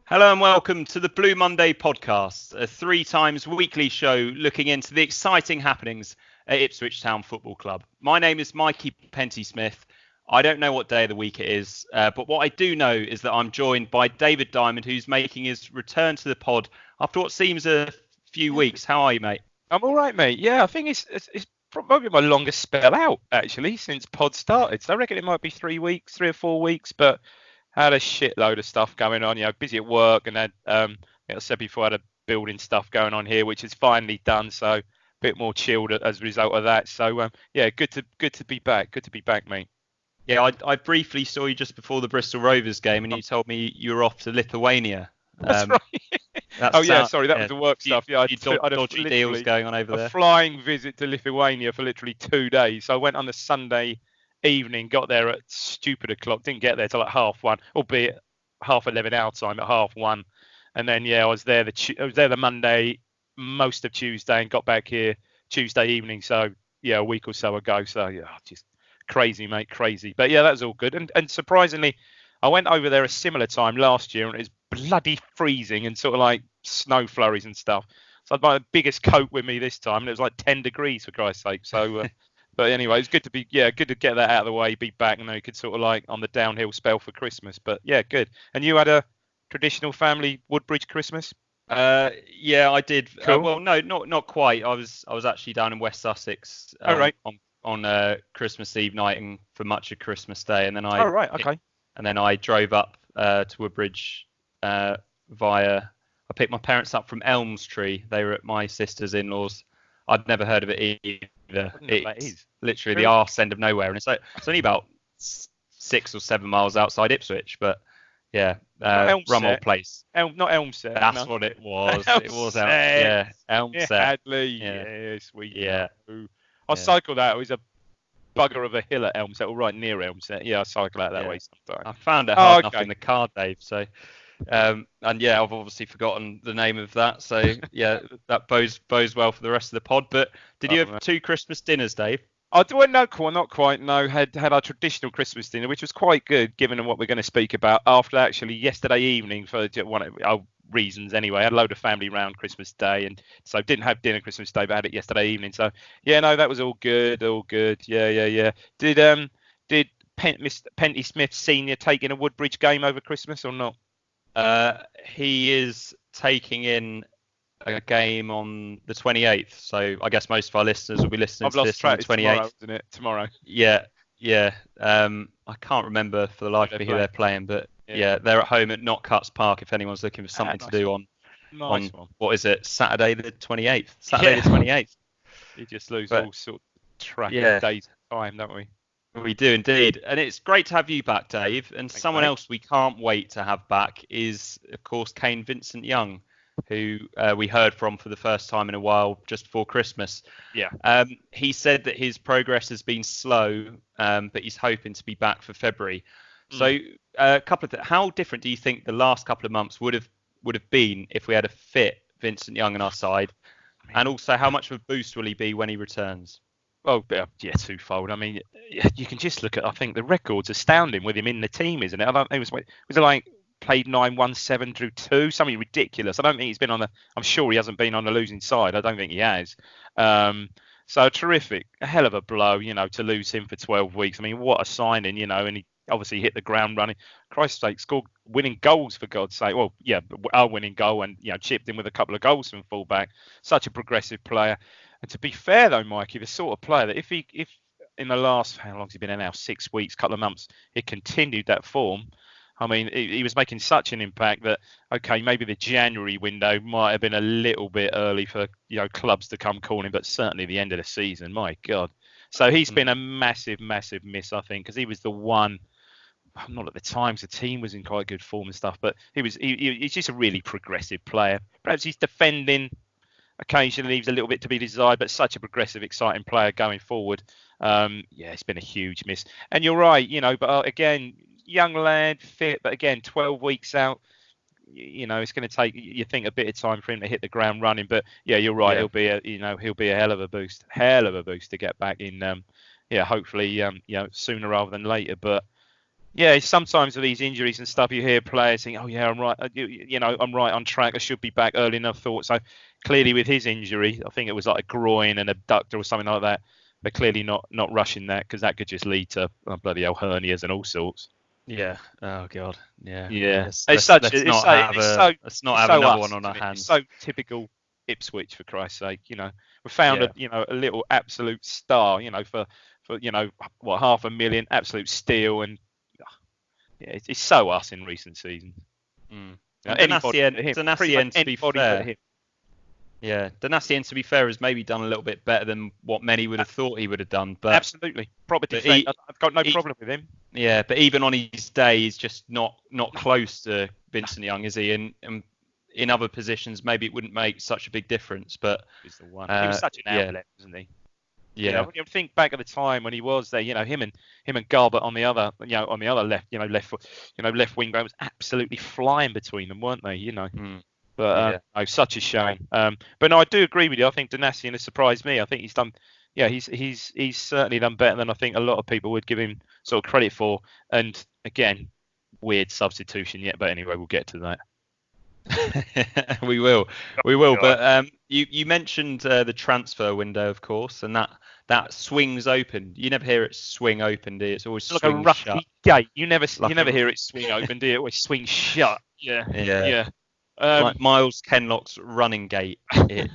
Hello and welcome to the Blue Monday podcast, a 3 times weekly show looking into the exciting happenings at Ipswich Town Football Club. My name is Mikey Smith. I don't know what day of the week it is, but what I do know is that I'm joined by David Diamond, who's making his return to the pod after what seems a few weeks. How are you, mate? I'm all right, mate. Yeah, I think it's probably my longest spell out, actually, since pod started. So I reckon it might be 3 weeks, 3 or 4 weeks, but had a shitload of stuff going on, busy at work, and then I said before, I had a building stuff going on here, which is finally done, so a bit more chilled as a result of that. So good to be back. Good to be back, mate. Yeah, I briefly saw you just before the Bristol Rovers game, and you told me you were off to Lithuania. That's right. Sorry, that was the work stuff. Yeah, I had dodgy deals going on over there. A flying visit to Lithuania for literally 2 days. So I went on the Sunday evening, got there at stupid o'clock, didn't get there till like 1:30, albeit 11:30 our time at 1:30, and then I was there the Monday, most of Tuesday, and got back here Tuesday evening. So a week or so ago. So just crazy, mate, crazy. But that was all good. And surprisingly, I went over there a similar time last year, and it was bloody freezing and sort of like snow flurries and stuff. So I had my biggest coat with me this time, and it was like 10 degrees for Christ's sake. So. But anyway, it's good to get that out of the way, be back, and then you could sort of like on the downhill spell for Christmas. But good. And you had a traditional family Woodbridge Christmas? Yeah, I did. Cool. Well, no, not quite. I was actually down in West Sussex. Right. On Christmas Eve night and for much of Christmas Day, and then okay. And then I drove up to Woodbridge I picked my parents up from Elmstree. They were at my sister's in-laws. I'd never heard of it either. It's literally the arse end of nowhere, and it's only about 6 or 7 miles outside Ipswich. But Rummel Place. Not Elmset. That's what it was. It was Elmset. Elmset. Hadley. Yeah. Yes, I cycled that. It was a bugger of a hill at Elmset, or right near Elmset. Yeah, I cycle out that way sometimes. I found it hard enough in the car, Dave. So. I've obviously forgotten the name of that, so that bodes well for the rest of the pod. But did you have 2 Christmas dinners, Dave? Not quite. No, had our traditional Christmas dinner, which was quite good, given what we're going to speak about. After actually yesterday evening, for one of our reasons anyway, I had a load of family round Christmas Day, and so didn't have dinner Christmas Day, but had it yesterday evening. So that was all good. Yeah. Did Mr. Penty Smith Senior take in a Woodbridge game over Christmas or not? He is taking in a game on the 28th, so I guess most of our listeners will be listening to this on the 28th. Isn't it? Tomorrow. Yeah. I can't remember for the life of me who they're playing, but they're at home at Knockcuts Park if anyone's looking for something to do on what is it, Saturday the 28th? Saturday the 28th. You just lose all sort of track of days time, don't we? We do indeed. And it's great to have you back, Dave. And thanks, someone else we can't wait to have back is, of course, Kane Vincent Young, who we heard from for the first time in a while just before Christmas. Yeah. He said that his progress has been slow, but he's hoping to be back for February. So a couple of how different do you think the last couple of months would have been if we had a fit Vincent Young on our side? And also, how much of a boost will he be when he returns? Well, twofold. I mean, you can just look at. I think the record's astounding with him in the team, isn't it? I don't think was it like played 9-1-7 drew 2, something ridiculous. I don't think he's been on the. I'm sure he hasn't been on the losing side. I don't think he has. So terrific, a hell of a blow, to lose him for 12 weeks. I mean, what a signing, and he obviously hit the ground running. Christ's sake, scored winning goals for God's sake. Well, our winning goal, and chipped in with a couple of goals from fullback. Such a progressive player. And to be fair though, Mikey, the sort of player that if in the last, how long's he been in now? 6 weeks, couple of months, he continued that form. I mean, he was making such an impact that, okay, maybe the January window might have been a little bit early for, clubs to come calling, but certainly the end of the season, my God. So he's been a massive, massive miss, I think, because he was the one, not at the times the team was in quite good form and stuff, but he's just a really progressive player. Perhaps his defending occasionally leaves a little bit to be desired, but such a progressive, exciting player going forward. It's been a huge miss. And you're right, but again, young lad, fit, but again, 12 weeks out. It's going to take, you think, a bit of time for him to hit the ground running. But yeah, you're right. Yeah. He'll be a hell of a boost to get back in. Hopefully, sooner rather than later. But yeah, sometimes with these injuries and stuff, you hear players saying, "Oh yeah, I'm right. I'm right on track. I should be back early enough." So clearly, with his injury, I think it was like a groin and abductor or something like that. They're clearly not rushing that, because that could just lead to bloody hell hernias and all sorts. Yeah. Oh God. Yeah. Yeah. Let's not have another one on our hands. It's so typical Ipswich, for Christ's sake. We found a little absolute star. For $500,000 absolute steal, and it's so us in recent seasons. Donacien, to be fair. Yeah, Donacien, to be fair, has maybe done a little bit better than what many would have thought he would have done. But absolutely, I've got no problem with him. Yeah, but even on his day, he's just not close to Vincent Young, is he? And in other positions, maybe it wouldn't make such a big difference. But he's the one. He was such an outlet, wasn't he? Yeah. When you think back at the time when he was there, him and Garbett on the other, left wing back, was absolutely flying between them, weren't they? But such a shame. But no, I do agree with you. I think Donacien has surprised me. I think he's done. Yeah, he's certainly done better than I think a lot of people would give him sort of credit for. And again, weird substitution yet, but anyway, we'll get to that. We will. But you mentioned the transfer window, of course, and that swings open. You never hear it swing open, do you? It's always like a rusty gate. You never hear it swing open, do you? It always swings shut. Yeah. Like Miles Kenlock's running gate. It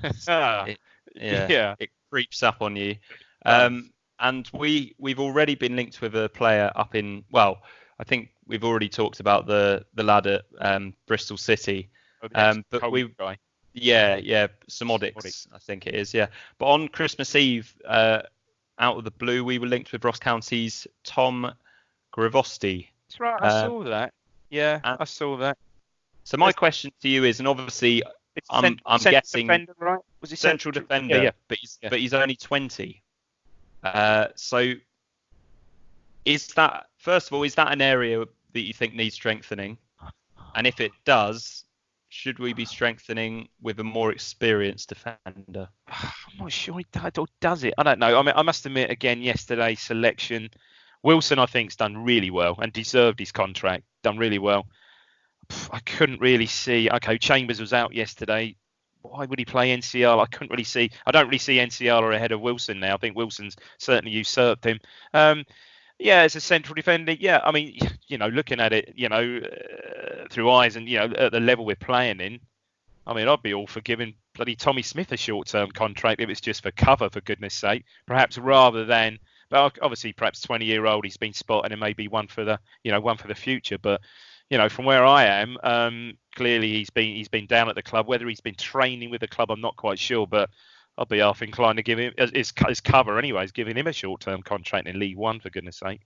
creeps up on you. And we've already been linked with a player up in, well, I think we've already talked about the lad at Bristol City. But Samodics, I think it is, yeah. But on Christmas Eve, out of the blue, we were linked with Ross County's Tom Gravosti. That's right, I saw that. Yeah, I saw that. So my question to you is, and obviously I'm guessing defender, right? Was he central defender? Yeah. But he's only 20. So is that, first of all, is that an area that you think needs strengthening? And if it does, should we be strengthening with a more experienced defender? I'm not sure he does, or does it? I don't know. I mean, I must admit, again, yesterday's selection, Wilson, I think, has done really well and deserved his contract. Done really well. I couldn't really see. Okay, Chambers was out yesterday. Why would he play NCR? I couldn't really see. I don't really see NCR ahead of Wilson now. I think Wilson's certainly usurped him. As a central defender, I mean, looking at it, through eyes and, at the level we're playing in, I mean, I'd be all for giving bloody Tommy Smith a short-term contract if it's just for cover, for goodness sake, perhaps rather than, but obviously perhaps 20-year-old, he's been spotted and maybe one for the future. But, from where I am, clearly he's been down at the club. Whether he's been training with the club, I'm not quite sure, but I'll be half inclined to give him his cover anyways, giving him a short-term contract in League One, for goodness sake.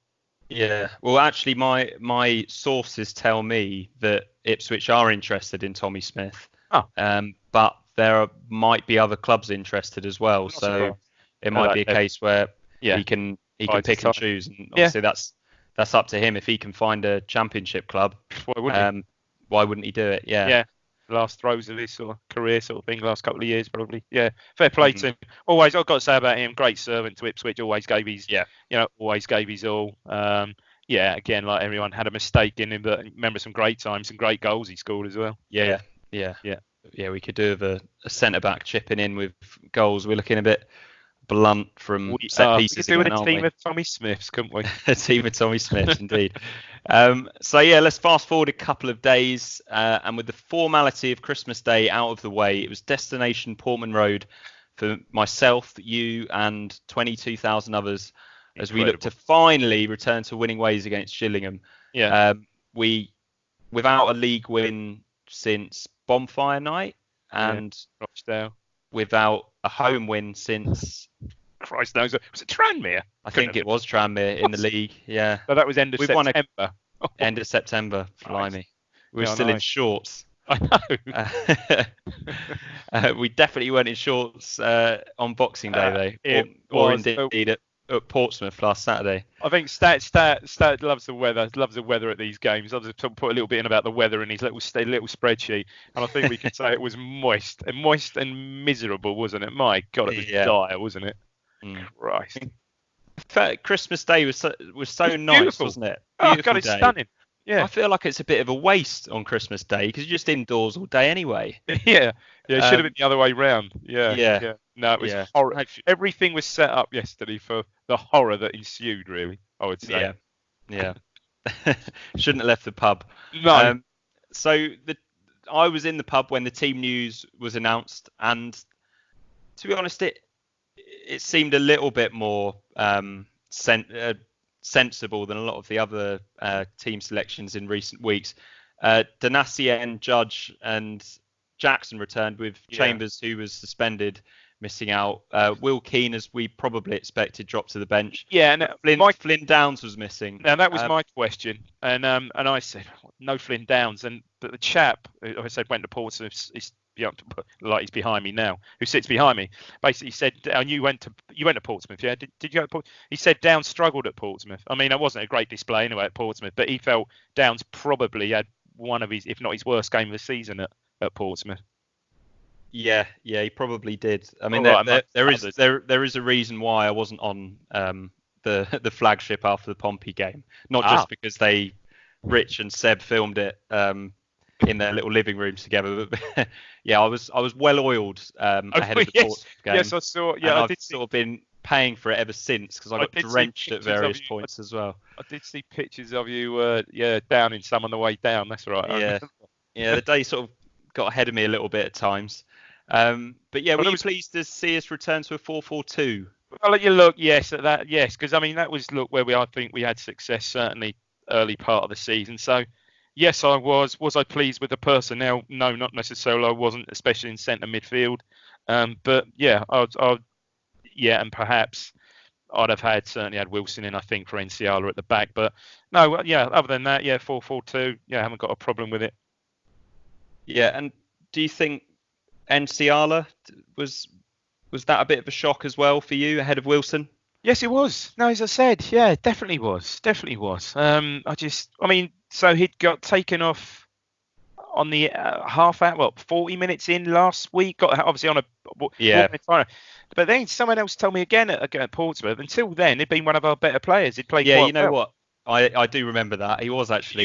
Yeah, well, actually, my sources tell me that Ipswich are interested in Tommy Smith. But there might be other clubs interested as well. So it might be a case where he can pick and choose, and obviously that's up to him. If he can find a championship club, why wouldn't he do it? Yeah. Last throws of his sort of career, sort of thing, last couple of years probably. Yeah, fair play to him. Always, I've got to say about him, great servant to Ipswich. Always gave his all. Again, like everyone, had a mistake in him, but remember some great times, some great goals he scored as well. Yeah. We could do with a centre back chipping in with goals. We're looking a bit blunt from set pieces. We could do with a team of Tommy Smiths, couldn't we? A team of Tommy Smiths, indeed. Let's fast forward a couple of days, and with the formality of Christmas Day out of the way, it was destination Portman Road for myself, you, and 22,000 others as we look to finally return to winning ways against Gillingham. We, without a league win since Bonfire Night, and Rochdale, without a home win since, Christ knows, was it Tranmere? I think it was Tranmere in the league. Yeah. So that was end of September. End of September. Blimey. We were still in shorts. I know. We definitely weren't in shorts on Boxing Day, though, or indeed at Portsmouth last Saturday. I think Stat loves the weather. Loves the weather at these games. Loves to put a little bit in about the weather in his little spreadsheet. And I think we could say it was moist and miserable, wasn't it? My God, it was dire, wasn't it? Christ. Christmas Day was so nice, beautiful. wasn't it? Beautiful God, it's day. Stunning. Yeah. I feel like it's a bit of a waste on Christmas Day because you're just indoors all day anyway. Yeah. It should have been the other way round. Yeah. No, it was horrible. Everything was set up yesterday for the horror that ensued, really, I would say. Yeah. Shouldn't have left the pub. No. I was in the pub when the team news was announced, and to be honest, it seemed a little bit more sensible than a lot of the other team selections in recent weeks. Donacien, Judge, and Jackson returned with Chambers, who was suspended, missing out. Will Keane, as we probably expected, dropped to the bench. Yeah, and Flynn Downs was missing. Now that was my question, and I said no Flynn Downs, but the chap I said went to Portsmouth. Like he's behind me now, who sits behind me, basically said, and you went to Portsmouth, yeah? Did you go to Portsmouth? He said Downs struggled at Portsmouth. I mean, it wasn't a great display anyway at Portsmouth, but he felt Downs probably had one of his, if not his worst game of the season at Portsmouth. Yeah, he probably did. I mean, there is a reason why I wasn't on the flagship after the Pompey game, not just because Rich and Seb filmed it in their little living rooms together. But I was well oiled ahead of the Portsmouth game. Yes, I saw. Yeah, I've sort of been paying for it ever since because I got drenched at various points as well. I did see pictures of you, downing some on the way down. That's right. The day sort of got ahead of me a little bit at times. But yeah, were you pleased to see us return to a 4-4-2? I'll let you look. Yes, at that. Yes, because I mean that was where I think we had success certainly early part of the season. So. Yes, I was. Was I pleased with the personnel? No, not necessarily. I wasn't, especially in centre midfield. But yeah, and perhaps I'd have certainly had Wilson in, I think, for Enciala at the back. But no, other than that, 4-4-2. I haven't got a problem with it. Yeah, and do you think Enciala was that a bit of a shock as well for you ahead of Wilson? Yes, it was. No, as I said, definitely was. So he'd got taken off on the half hour, 40 minutes in last week. Got obviously on a but then someone else told me again at Portsmouth. Until then, he'd been one of our better players. He'd played. Yeah, you know what? I do remember that. He was actually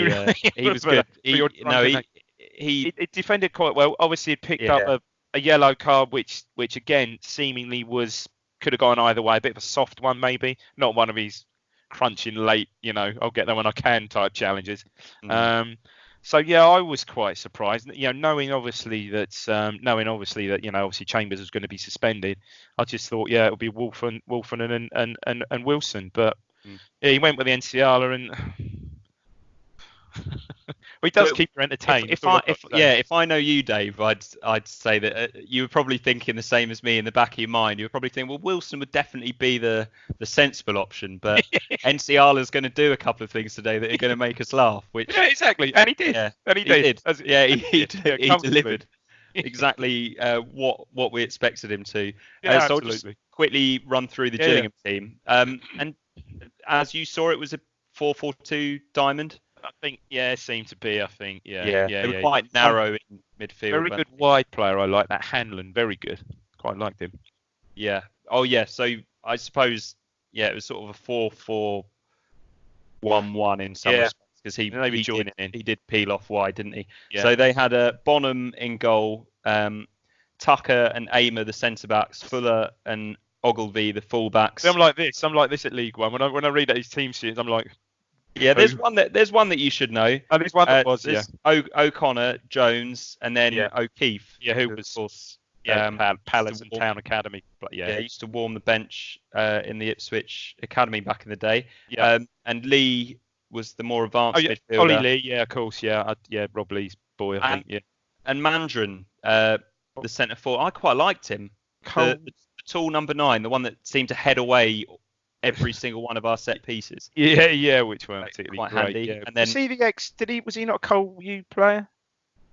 he was good. He defended quite well. Obviously, he'd picked up a yellow card, which again seemingly could have gone either way. A bit of a soft one, maybe. Not one of his crunching late, I'll get there when I can type challenges. I was quite surprised. Knowing obviously that obviously Chambers was going to be suspended. I just thought, it would be Wolfen and Wilson. But he went with the Enciala and. Well, he does keep you entertained. If I know you, Dave, I'd say that you were probably thinking the same as me in the back of your mind. You were probably thinking, well, Wilson would definitely be the sensible option, but Enciala's going to do a couple of things today that are going to make us laugh. Which exactly, and he did. He delivered exactly what we expected him to. So I'll just quickly run through the Gillingham team. And as you saw, it was a 4-4-2 diamond. I think, it seemed to be. I think, They were quite narrow in midfield. Very good wide player. I like that. Hanlon, very good. Quite liked him. Yeah. Oh, yeah. So I suppose, it was sort of a 4-4-1-1 in some respects because he did peel off wide, didn't he? Yeah. So they had Bonham in goal, Tucker and Aymer the centre backs, Fuller and Ogilvie the full backs. I'm like this at League One. When I read out his team sheets, I'm like. Yeah, there's one that you should know. Oh, there's one that was, O'Connor, Jones, and then O'Keefe. Yeah, who was, of course, Palace and Town Academy. But he used to warm the bench in the Ipswich Academy back in the day. And Lee was the more advanced midfielder. Ollie Lee, of course, Rob Lee's boy, I think, And Mandron, the centre forward, I quite liked him. The tall number 9, the one that seemed to head away every single one of our set pieces. Which weren't particularly quite great. handy. Yeah. And then was he not a Cole U player?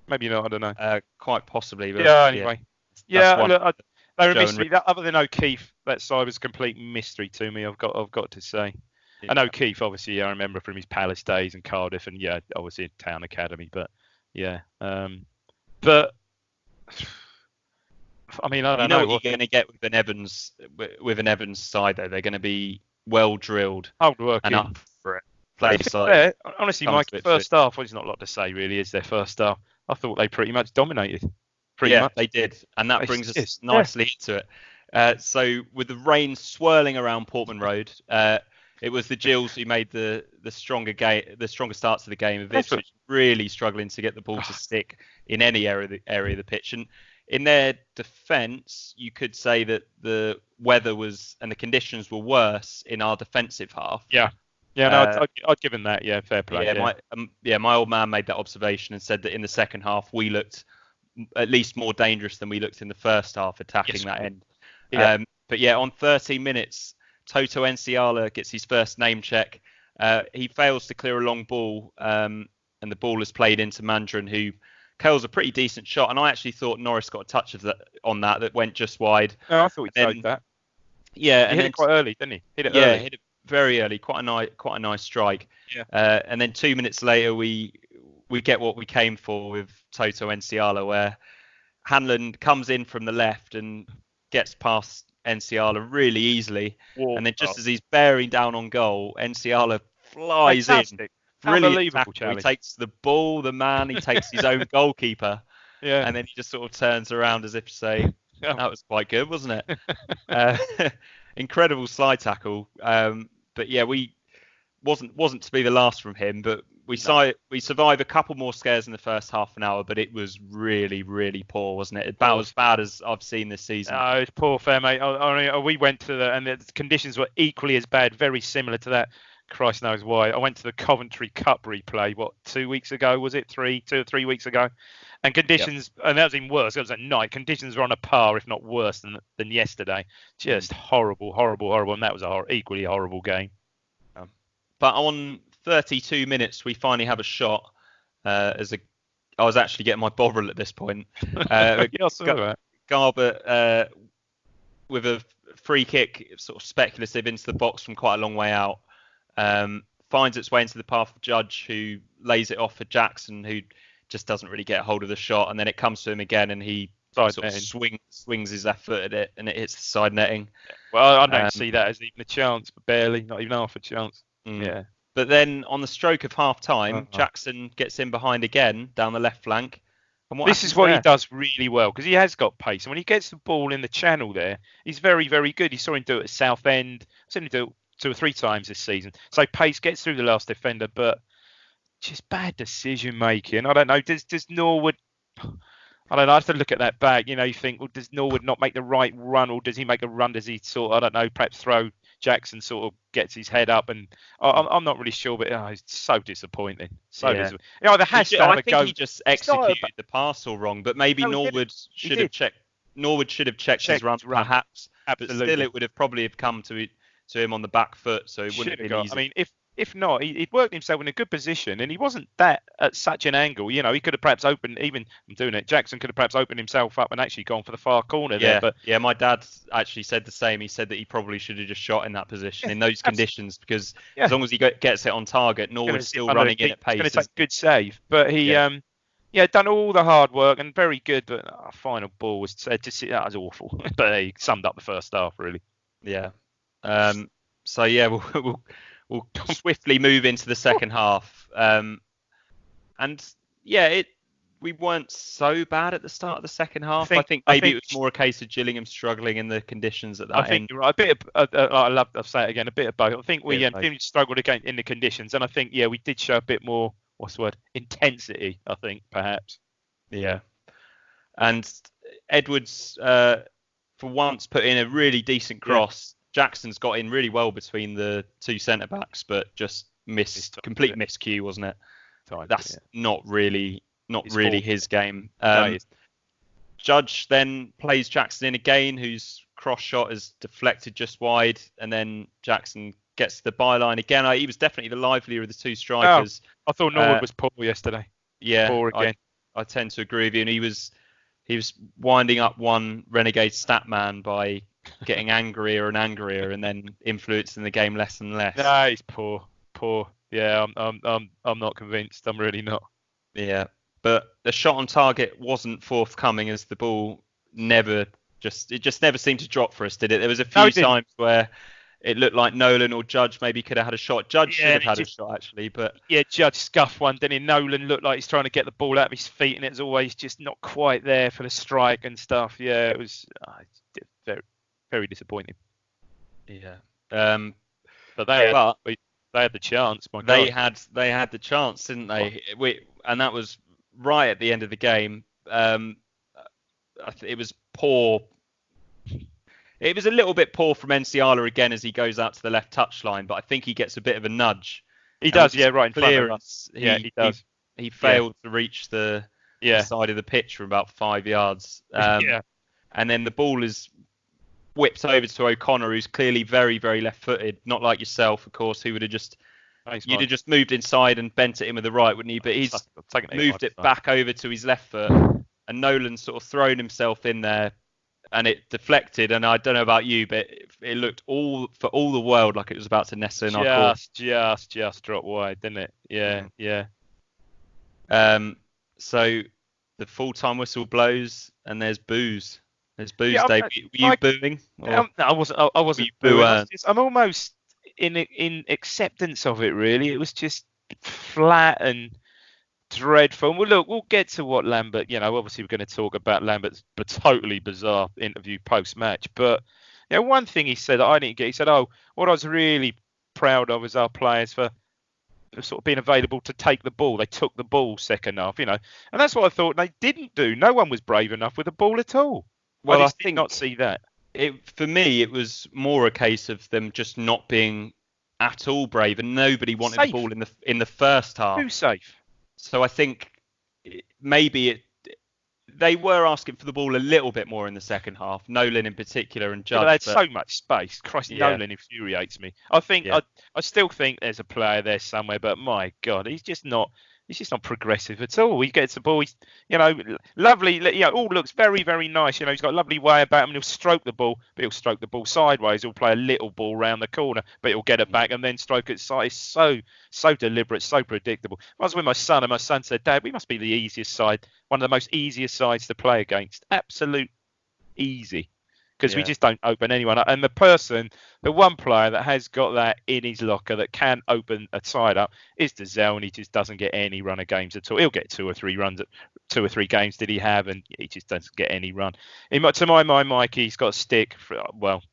Maybe not. I don't know. Quite possibly. But Yeah. Anyway. Yeah. Look, they're a mystery. Other than O'Keefe, that side was a complete mystery to me. I've got to say. Yeah. And O'Keefe, obviously, I remember from his Palace days in Cardiff, and obviously in Town Academy. But but I mean, I don't know what you're going to get with an Evans side, though. They're going to be well drilled, hardworking, and up for it. Honestly, Mike, first half, well, there's not a lot to say really. Is their first half? I thought they pretty much dominated. Pretty much. They did, and that brings us nicely into it. So with the rain swirling around Portman Road, it was the Gills who made the stronger starts to the game. Of Ipswich really struggling to get the ball to stick in any area of the pitch. And in their defence, you could say that the weather and the conditions were worse in our defensive half. I'd give him that. Yeah, fair play. My old man made that observation and said that in the second half we looked at least more dangerous than we looked in the first half attacking that end. Yeah. But on 13 minutes, Toto Nsiala gets his first name check. He fails to clear a long ball, and the ball is played into Mandron, who curls a pretty decent shot. And I actually thought Norris got a touch of that on that went just wide. No, I thought he showed that. Yeah, he hit it quite early, didn't he? Hit it very early. Quite a nice strike. Yeah. And then 2 minutes later, we get what we came for with Toto Nsiala, where Hanlon comes in from the left and gets past Nsiala really easily. Whoa, and then just as he's bearing down on goal, Nsiala flies in. Unbelievable challenge. He takes the ball, the man, he takes his own goalkeeper. Yeah. And then he just sort of turns around as if to say, that was quite good, wasn't it? Incredible slide tackle. But we wasn't to be the last from him, but we survived a couple more scares in the first half an hour, but it was really, really poor, wasn't it? About as bad as I've seen this season. Oh, it's poor, fair mate. We went to and the conditions were equally as bad, very similar to that. Christ knows why. I went to the Coventry Cup replay, 2 weeks ago, was it? 2 or 3 weeks ago? And conditions, and that was even worse. It was at night. Conditions were on a par, if not worse than yesterday. Just horrible. And that was an equally horrible game. But on 32 minutes, we finally have a shot. I was actually getting my Bovril at this point. I saw that. Garbutt with a free kick, sort of speculative into the box from quite a long way out. Finds its way into the path of Judge, who lays it off for Jackson, who just doesn't really get hold of the shot, and then it comes to him again, and he sort of swings his left foot at it, and it hits the side netting. Well, I don't see that as even a chance, but barely, not even half a chance. Yeah. But then on the stroke of half time, Jackson gets in behind again down the left flank. And this is what he does really well, because he has got pace, and when he gets the ball in the channel there, he's very, very good. You saw him do it at Southend. I've seen him do it 2 or 3 times this season. So pace gets through the last defender, but just bad decision making. I don't know. Does Norwood? I don't know. I have to look at that back. You think, well, does Norwood not make the right run, or does he make a run? Does he I don't know, perhaps throw Jackson sort of gets his head up, and I'm not really sure, but it's so disappointing. Disappointing. I think he just executed the pass all wrong, but maybe Norwood should have checked. Norwood should have checked his run, perhaps. Absolutely. But still, it would have probably come to him on the back foot, so it wouldn't have been easy. I mean, if not, he'd worked himself in a good position, and he wasn't that at such an angle. He could have perhaps opened, even I'm doing it, Jackson could have perhaps opened himself up and actually gone for the far corner there. But my dad actually said the same. He said that he probably should have just shot in that position in those conditions, because as long as he gets it on target, Norwood's still running in at pace. It's going to take a good save. But he done all the hard work and very good, but final ball was that was awful. But he summed up the first half, really. Yeah. We'll swiftly move into the second half. We weren't so bad at the start of the second half. I think maybe it was more a case of Gillingham struggling in the conditions at that end. I think you're right. I'll say it again, a bit of both. I think we struggled again in the conditions, and I think we did show a bit more, intensity, I think, perhaps. Yeah. And Edwards, for once, put in a really decent cross. Jackson's got in really well between the 2 centre-backs, but just complete miscue, wasn't it? That's not really his game. Judge then plays Jackson in again, whose cross shot is deflected just wide, and then Jackson gets to the byline again. He was definitely the livelier of the two strikers. I thought Norwood was poor yesterday. Yeah, poor again. I tend to agree with you. And he was winding up one renegade stat man by getting angrier and angrier, and then influencing the game less and less. No, he's poor. Yeah, I'm not convinced. I'm really not. Yeah, but the shot on target wasn't forthcoming, as the ball just never seemed to drop for us, did it? There was a few times where it looked like Nolan or Judge maybe could have had a shot. Judge should have had a shot, actually, but... Yeah, Judge scuffed one, didn't he? Nolan looked like he's trying to get the ball out of his feet, and it's always just not quite there for the strike and stuff. Yeah, it was very, very disappointing. Yeah. But they had the chance. My God. They had the chance, didn't they? And that was right at the end of the game. It was poor. It was a little bit poor from Enciala again as he goes out to the left touchline, but I think he gets a bit of a nudge. He does, right in front of us. He does. He failed to reach the side of the pitch for about 5 yards. And then the ball is whipped over to O'Connor, who's clearly very, very left-footed. Not like yourself, of course, who would have just... You'd have just moved inside and bent it in with the right, wouldn't you? But he's moved it back over to his left foot, and Nolan's sort of thrown himself in there, and it deflected. And I don't know about you, but it looked for all the world like it was about to nestle in our course. Just drop wide, didn't it? Yeah. So the full-time whistle blows, and there's boos. Dave. Were you booing? No, I wasn't booing. I'm almost in acceptance of it, really. It was just flat and dreadful. Well, look, we'll get to what Lambert, obviously we're going to talk about Lambert's totally bizarre interview post-match. But, one thing he said that I didn't get, he said, what I was really proud of is our players for sort of being available to take the ball. They took the ball second half, and that's what I thought they didn't do. No one was brave enough with the ball at all. Well, I did not see that. For me, it was more a case of them just not being at all brave, and nobody wanted the ball in the first half. Too safe. So I think maybe they were asking for the ball a little bit more in the second half. Nolan in particular and Judge. They had so much space. Christ, Nolan infuriates me. I think I still think there's a player there somewhere, but my God, he's just not progressive at all. He gets the ball, he's, lovely, all looks very, very nice. He's got a lovely way about him. He'll stroke the ball, but he'll stroke the ball sideways. He'll play a little ball round the corner, but he'll get it back and then stroke it side. It's so deliberate, so predictable. I was with my son, and my son said, Dad, we must be the easiest side, one of the most easiest sides to play against. Absolute easy. Because we just don't open anyone up. And the one player that has got that in his locker that can open a side up is Dazelle, and he just doesn't get any run of games at all. He'll get 2 or 3 games did he have, and he just doesn't get any run. To my mind, Mikey's got to stick,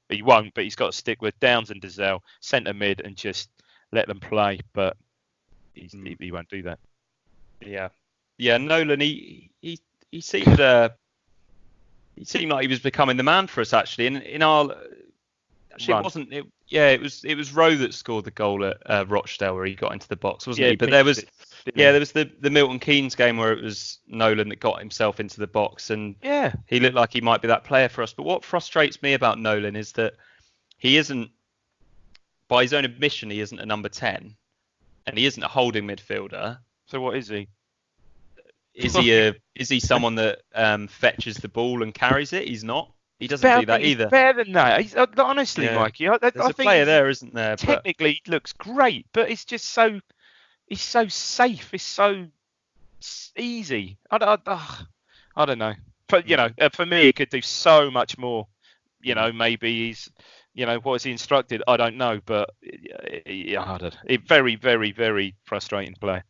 he won't, but he's got to stick with Downs and Dazelle, centre mid, and just let them play. But he won't do that. Yeah, Nolan, he seemed... He seemed like he was becoming the man for us, actually. In our, actually, it wasn't. It was Rowe that scored the goal at Rochdale, where he got into the box, wasn't he? But there was the Milton Keynes game where it was Nolan that got himself into the box, and he looked like he might be that player for us. But what frustrates me about Nolan is that he isn't, by his own admission, he isn't a number 10, and he isn't a holding midfielder. So what is he? Is he someone that fetches the ball and carries it? He's not. He doesn't do that either. He's better than that. Honestly, Mikey, I think a player there, isn't there? Technically, he looks great, but it's just so. He's so safe. It's so easy. I don't know. But for me, he could do so much more. Maybe he's. What is he instructed? I don't know, but I don't know. Very, very, very frustrating play.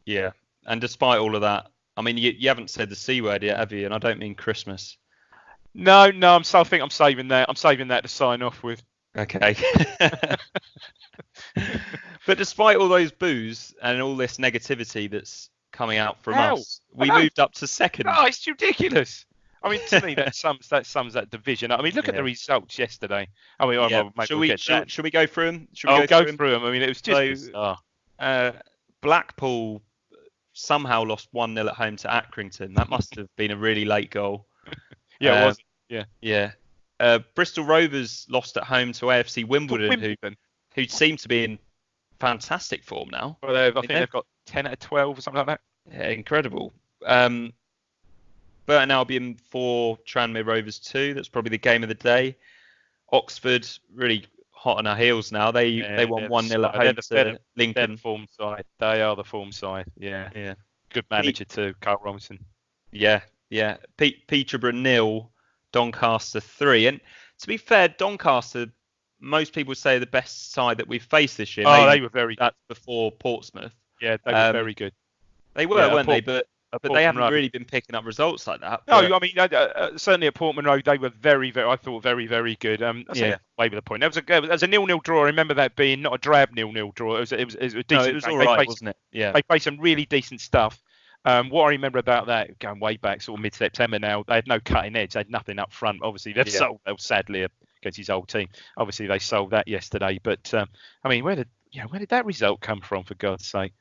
Yeah. And despite all of that, I mean, you haven't said the C word yet, have you? And I don't mean Christmas. No. I think I'm saving that. I'm saving that to sign off with. Okay. But despite all those boos and all this negativity that's coming out from us, we moved up to second. Oh, it's ridiculous. I mean, to me, that sums that division. I mean, look at the results yesterday. I mean, should we go through them? I'll go through them. I mean, it was just Blackpool somehow lost 1-0 at home to Accrington. That must have been a really late goal. It was. Yeah. Bristol Rovers lost at home to AFC Wimbledon, who seem to be in fantastic form now. Well, I think they've got 10 out of 12 or something like that. Yeah, incredible. Burton Albion 4, Tranmere Rovers 2. That's probably the game of the day. Oxford really hot on our heels now. They won 1-0 at home to Lincoln. They're the form side. They are the form side. Yeah. Good manager too, Carl Robinson. Yeah. Peterborough 0, Doncaster 3. And to be fair, Doncaster, most people say the best side that we've faced this year. Oh, they were very good. That's before Portsmouth. Yeah, they were very good. They were, weren't they? But they haven't really been picking up results like that. No, I mean, certainly at Portman Road, they were very, very, I thought, very, very good. That's away with the point. There was a 0-0 draw. I remember that being not a drab 0-0 draw. It was a decent. No, it was all right, wasn't it? Yeah. They played some really decent stuff. What I remember about that, going way back, sort of mid-September now, they had no cutting edge. They had nothing up front. Obviously, they've sold, sadly, against his old team. Obviously, they sold that yesterday. But, I mean, where did that result come from, for God's sake?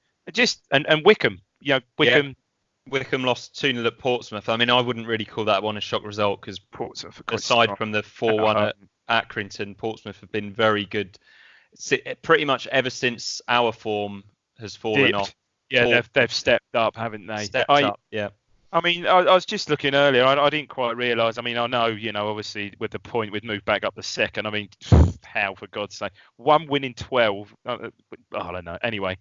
And Wickham, Wickham. Yeah. Wickham lost 2-0 at Portsmouth. I mean, I wouldn't really call that one a shock result because Portsmouth, aside from the 4-1 at Accrington, Portsmouth have been very good pretty much ever since our form has fallen off. Yeah, they've stepped up, haven't they? Stepped up, yeah. I mean, I was just looking earlier. I didn't quite realise. I mean, I know, obviously with the point we'd moved back up the second. I mean, how, for God's sake? 1 win in 12. I don't know. Anyway.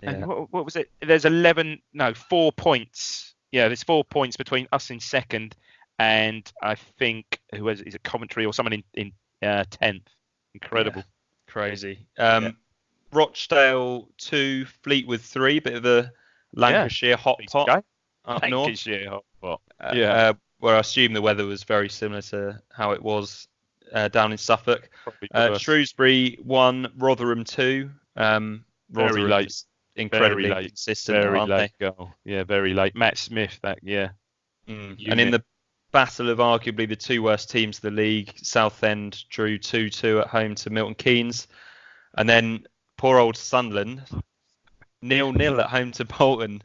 And what was it? There's 4 points. Yeah, there's 4 points between us in second and I think, is it Coventry or someone in 10th? Incredible. Yeah, crazy. Rochdale 2, Fleetwood 3, bit of a Lancashire hot pot up north. Lancashire hot pot. Where I assume the weather was very similar to how it was down in Suffolk. Shrewsbury 1, Rotherham 2. Very late. Incredibly consistent, aren't they? Goal. Yeah, very late. Matt Smith, And in the battle of arguably the two worst teams of the league, Southend drew 2-2 at home to Milton Keynes. And then poor old Sunderland, 0-0 at home to Bolton.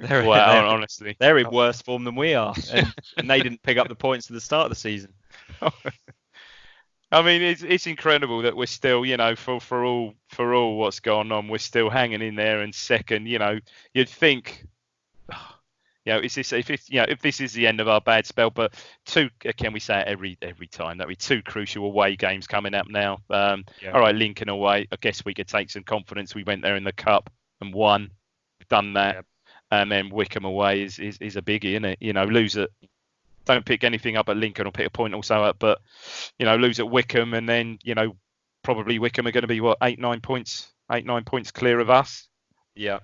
Honestly. They're in worse form than we are. And they didn't pick up the points at the start of the season. I mean, it's incredible that we're still, for all what's going on, we're still hanging in there in second. You'd think, if this is the end of our bad spell, but can we say it every time that we 2 crucial away games coming up now? All right, Lincoln away. I guess we could take some confidence. We went there in the cup and won. We've done that, and then Wickham away is a biggie, isn't it? Lose it. Don't pick anything up at Lincoln or pick a point also up, but lose at Wickham, and then probably Wickham are going to be 8-9 points clear of us. Yeah.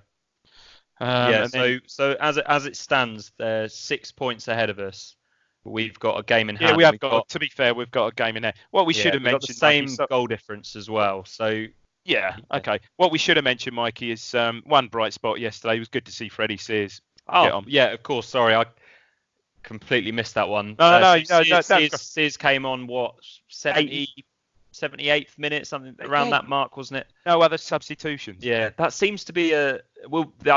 So as it stands, they're 6 points ahead of us. We've got a game in hand. Yeah, we have got. To be fair, we've got a game in there. What we should have mentioned, the same goal difference as well. So. Yeah. Okay. What we should have mentioned, Mikey, is one bright spot yesterday. It was good to see Freddie Sears. Oh, yeah, of course. Sorry, I completely missed that one. No. Sears came on 78th minute, something around that mark, wasn't it? No other substitutions. Yeah, that seems to be I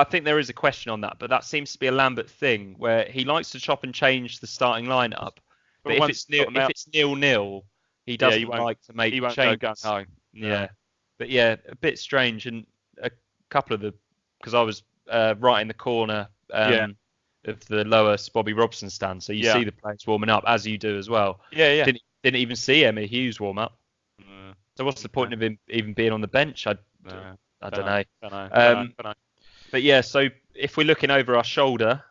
think there is a question on that, but that seems to be a Lambert thing where he likes to chop and change the starting lineup. But if it's 0-0, he doesn't like to make changes. He won't go home. Yeah. But yeah, a bit strange, and a couple of because I was right in the corner of the lower Bobby Robson stand, so you see the players warming up as you do as well. Yeah. Didn't even see Emma Hughes warm up. So what's the point of him even being on the bench? I don't know. But yeah, so if we're looking over our shoulder,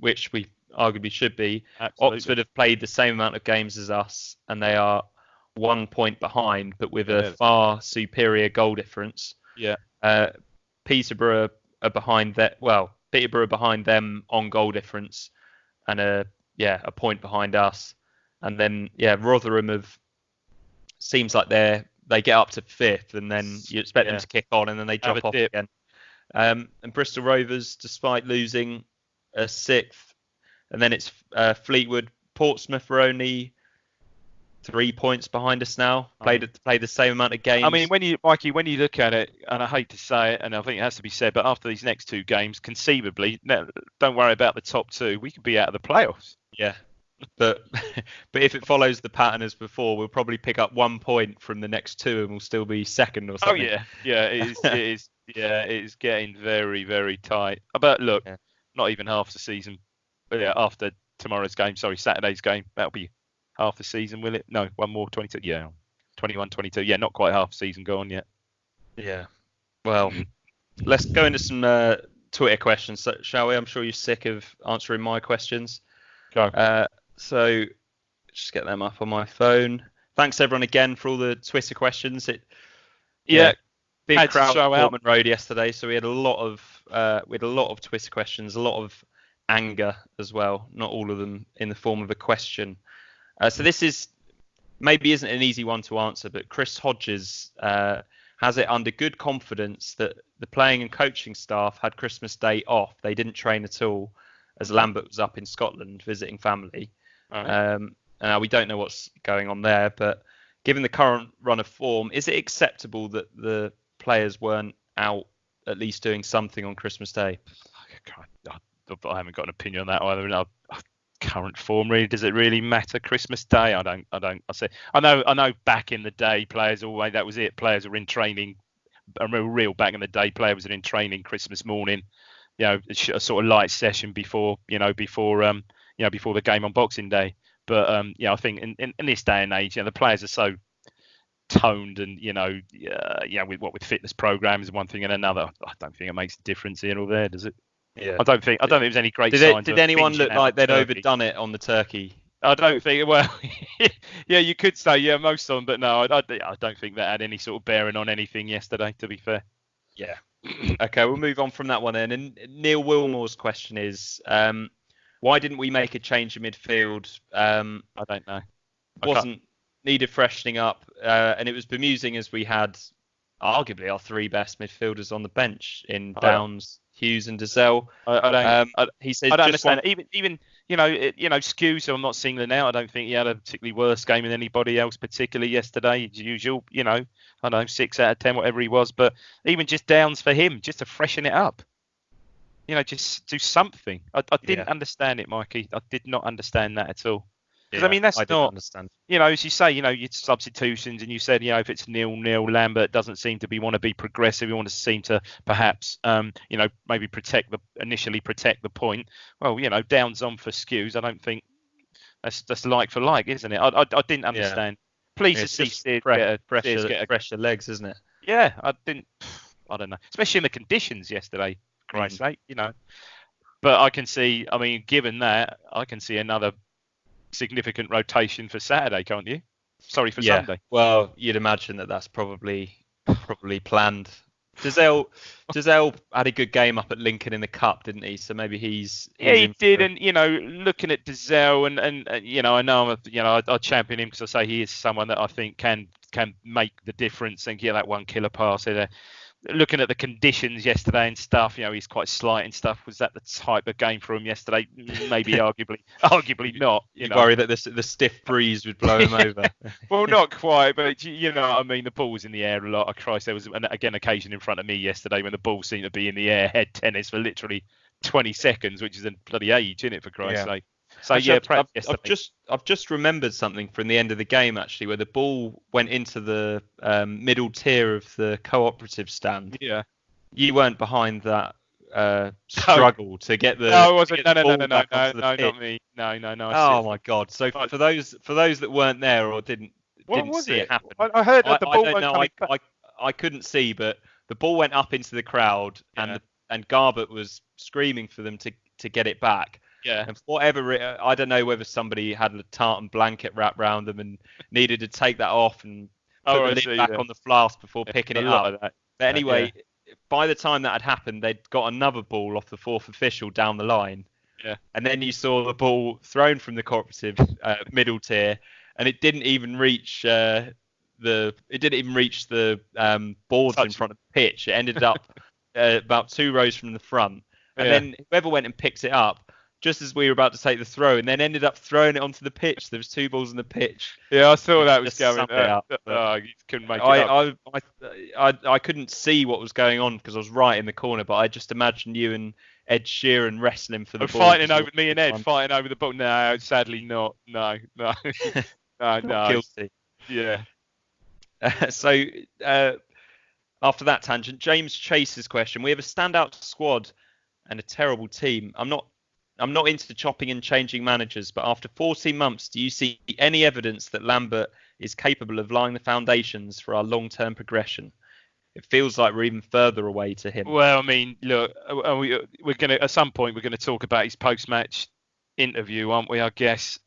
which we arguably should be, absolutely. Oxford have played the same amount of games as us, and they are 1 point behind, but with a far superior goal difference. Yeah. Peterborough are behind that. Well, Peterborough behind them on goal difference, and a point behind us. And then Rotherham seems like they get up to 5th, and then you expect them to kick on, and then they drop off again. And Bristol Rovers, despite losing, 6th, and then it's Fleetwood. Portsmouth are only 3 points behind us now. Played the same amount of games. I mean, when you look at it, and I hate to say it, and I think it has to be said, but after these next 2 games, conceivably, don't worry about the top 2. We could be out of the playoffs. Yeah. But if it follows the pattern as before, we'll probably pick up 1 point from the next 2, and we'll still be second or something. Oh yeah, it is. It is getting very, very tight. But look, not even half the season. But yeah, after tomorrow's game, Saturday's game, that'll be half the season, will it? No, one more, 22. Yeah, 21, 22. Yeah, not quite half the season gone yet. Yeah. Well, let's go into some Twitter questions, shall we? I'm sure you're sick of answering my questions. Go. So just get them up on my phone. Thanks everyone again for all the Twitter questions. Big crowd at Portman Road yesterday, so we had a lot of Twitter questions, a lot of anger as well. Not all of them in the form of a question. So this isn't an easy one to answer, but Chris Hodges has it under good confidence that the playing and coaching staff had Christmas Day off. They didn't train at all, as Lambert was up in Scotland visiting family. Right. We don't know what's going on there, but given the current run of form, is it acceptable that the players weren't out at least doing something on Christmas Day? I haven't got an opinion on that either. Current form, really, does it really matter? Christmas Day, I don't. I know. Back in the day, players always, that was it. Players were in training. Real back in the day, players were in training Christmas morning. A sort of light session before the game on Boxing Day. But I think in this day and age, the players are so toned, and with fitness programs and one thing and another. I don't think it makes a difference here or there, does it? Yeah. I don't think there was any great signs. Did anyone look like they'd overdone it on the turkey? I don't think. Well, yeah, you could say most of them, but no, I don't think that had any sort of bearing on anything yesterday. To be fair. Yeah. Okay, we'll move on from that one then. And Neil Wilmore's question is, why didn't we make a change in midfield? I don't know. Wasn't needed freshening up, and it was bemusing as we had arguably our three best midfielders on the bench in Downs, Hughes, and Dazelle. He says, I don't understand. Even Skews, who I'm not singling out. I don't think he had a particularly worse game than anybody else, particularly yesterday. As usual, I don't know, 6 out of 10, whatever he was. But even just Downs for him, just to freshen it up. Just do something. I didn't understand it, Mikey. I did not understand that at all. Because that's not. Understand. As you say, your substitutions, and you said, if it's 0-0, Lambert doesn't seem to want to be progressive. He wants to seem to perhaps, maybe initially protect the point. Well, Downs on for Skews. I don't think that's like for like, isn't it? I didn't understand. Please to see Steers get fresher legs, isn't it? Yeah, I don't know, especially in the conditions yesterday. For Christ's sake, But I can see. Given that, I can see another significant rotation for Saturday, can't you? Sorry, for Sunday. Well, you'd imagine that's probably planned. Dazelle had a good game up at Lincoln in the Cup, didn't he? So maybe he's he did. And looking at Dazelle, and I know I champion him because I say he is someone that I think can make the difference and get that one killer pass there. Looking at the conditions yesterday and stuff, he's quite slight and stuff. Was that the type of game for him yesterday? Maybe arguably not. You worry that the stiff breeze would blow him over. Well, not quite, but you know what I mean. The ball was in the air a lot. Christ, there was an occasion in front of me yesterday when the ball seemed to be in the air, head tennis for literally 20 seconds, which is a bloody age, isn't it, for Christ's sake? So I've just remembered something from the end of the game actually, where the ball went into the middle tier of the cooperative stand. Yeah, you weren't behind that struggle to get the. No, I wasn't. No, not me. No. Oh my God! So for those that weren't there or didn't see it happen, I heard that the ball I couldn't see, but the ball went up into the crowd, and Garbett was screaming for them to get it back. Yeah. And for whatever, I don't know whether somebody had a tartan blanket wrapped around them and needed to take that off and put the lid back on the flask before picking it up. But anyway, by the time that had happened, they'd got another ball off the fourth official down the line. Yeah. And then you saw the ball thrown from the cooperative middle tier, and it didn't even reach the boards in front of the pitch. It ended up about 2 rows from the front, and then whoever went and picked it up, just as we were about to take the throw, and then ended up throwing it onto the pitch. There was 2 balls in the pitch. Yeah, I saw that was going. You couldn't make it up. I couldn't see what was going on because I was right in the corner, but I just imagined you and Ed Sheeran wrestling for the ball. Fighting over me and Ed, fighting over the ball. No, sadly not. No. No. Guilty. Yeah. So after that tangent, James Chase's question: we have a standout squad and a terrible team. I'm not into chopping and changing managers, but after 14 months, do you see any evidence that Lambert is capable of laying the foundations for our long-term progression? It feels like we're even further away to him. Well, I mean, look, we're going to, at some point, we're going to talk about his post-match interview, aren't we, I guess?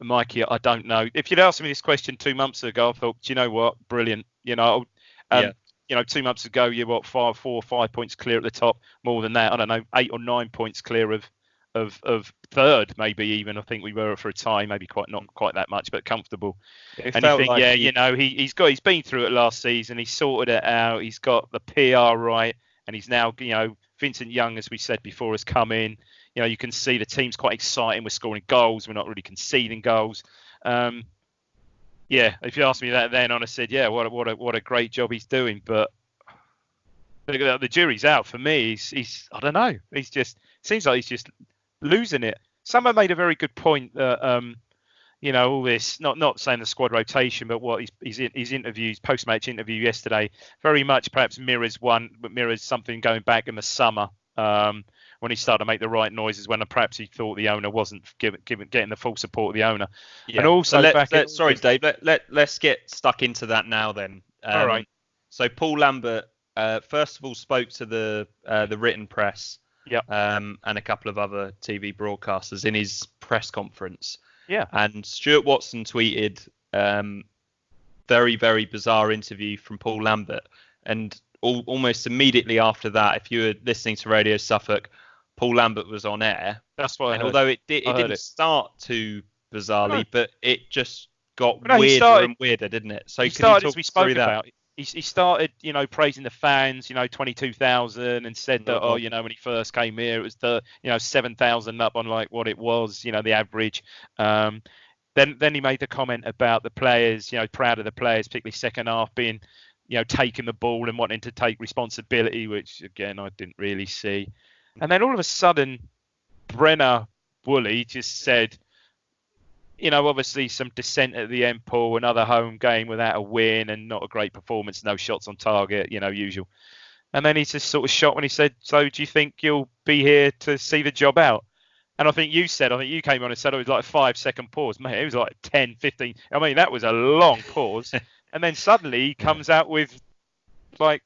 Mikey, I don't know. If you'd asked me this question 2 months ago, I thought, do you know what? Brilliant. You know, 2 months ago, you're 4 or 5 points clear at the top. More than that, I don't know, 8 or 9 points clear of third, maybe even. I think we were for a time, maybe not quite that much, but comfortable. It and felt you think, like he's been through it last season. He's sorted it out. He's got the PR right, and he's now, Vincent Young, as we said before, has come in. You can see the team's quite exciting. We're scoring goals. We're not really conceding goals. If you asked me that then, I'd have said, what a great job he's doing. But the jury's out for me. He's I don't know. Seems like he's just losing it. Someone made a very good point that all this, not saying the squad rotation, but what his interviews, post-match interview yesterday, very much perhaps mirrors something going back in the summer. When he started to make the right noises, when perhaps he thought the owner wasn't getting the full support of the owner. Yeah. And also, sorry, Dave. Let's get stuck into that now then. All right. So Paul Lambert, first of all, spoke to the written press, and a couple of other TV broadcasters in his press conference. Yeah. And Stuart Watson tweeted, very, very bizarre interview from Paul Lambert, and almost immediately after that, if you were listening to Radio Suffolk, Paul Lambert was on air. That's why. And although it didn't start too bizarrely, but it just got weirder and weirder, didn't it? So he started, as we spoke about. He started, praising the fans, 22,000, and said that, when he first came here, it was 7,000 up on like what it was, the average. Then he made the comment about the players, proud of the players, particularly second half being, taking the ball and wanting to take responsibility, which again I didn't really see. And then all of a sudden, Brenner Woolley just said, obviously some dissent at the end, Paul, another home game without a win and not a great performance, no shots on target, usual. And then he's just sort of shocked when he said, so do you think you'll be here to see the job out? And I think you came on and said it was like a 5-second pause. Mate, it was like 10, 15. I mean, that was a long pause. And then suddenly he comes out with like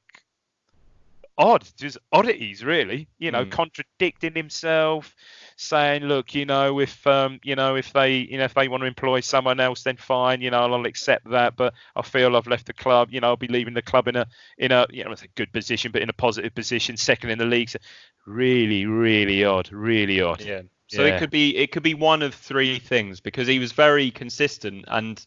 just oddities, really, contradicting himself, saying, look, if they want to employ someone else, then fine, I'll accept that. But I feel I've left the club, I'll be leaving the club in a it's a good position, but in a positive position, second in the league. So really, really odd, really odd. Yeah. So it could be one of three things, because he was very consistent, and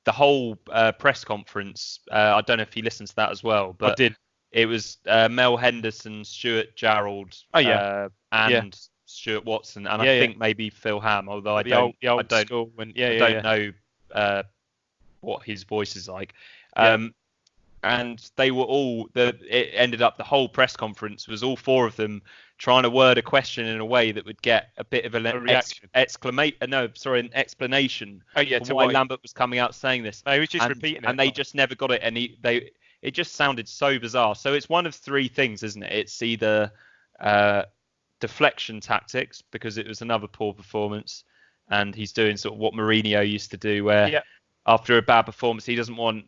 the whole press conference, I don't know if you listened to that as well, but I did. It was Mel Henderson, Stuart Gerald, and Stuart Watson, and I think maybe Phil Ham, although I don't know what his voice is like. And they were all, it ended up, the whole press conference was all four of them trying to word a question in a way that would get a bit of an explanation of why Lambert was coming out saying this. No, he was just repeating it. And they just never got it, and it just sounded so bizarre. So it's one of three things, isn't it? It's either deflection tactics, because it was another poor performance, and he's doing sort of what Mourinho used to do, where after a bad performance, he doesn't want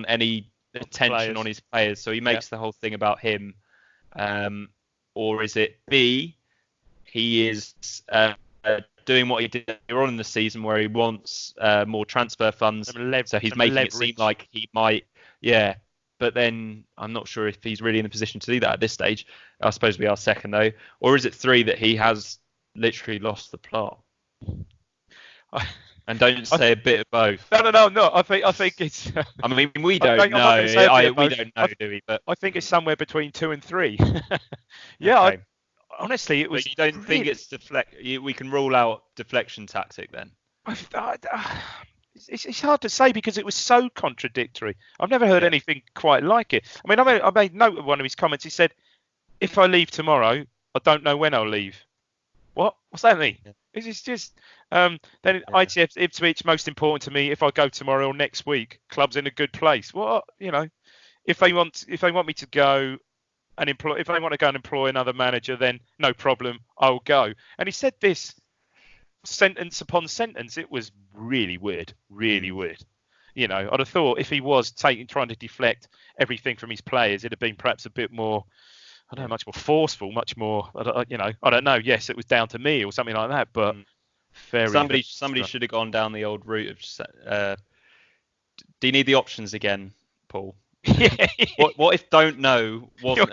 any attention on his players, so he makes the whole thing about him. Or is it B, he is doing what he did earlier on in the season, where he wants more transfer funds, so he's making it seem like he might, but then I'm not sure if he's really in a position to do that at this stage. I suppose we are second, though. Or is it 3, that he has literally lost the plot? And don't say a bit of both. No. I think it's. I mean, we don't know. We don't know, do we? But I think it's somewhere between 2 and 3. Okay. Honestly, it was. But you don't think it's we can rule out deflection tactic then? It's hard to say, because it was so contradictory. I've never heard anything quite like it. I mean, I made note of one of his comments. He said, "If I leave tomorrow, I don't know when I'll leave." What? What's that mean? It's just. Then ITF Ipswich, most important to me. If I go tomorrow or next week, club's in a good place. What? If they want me to go, and if they want to go and employ another manager, then no problem, I'll go. And he said this sentence upon sentence. It was really weird, really weird. You know, I'd have thought if he was trying to deflect everything from his players, it'd have been perhaps a bit more, I don't know, much more forceful, much more, you know, I don't know. Yes, it was down to me or something like that, but somebody should have gone down the old route of do you need the options again, Paul? Yeah. What if don't know wasn't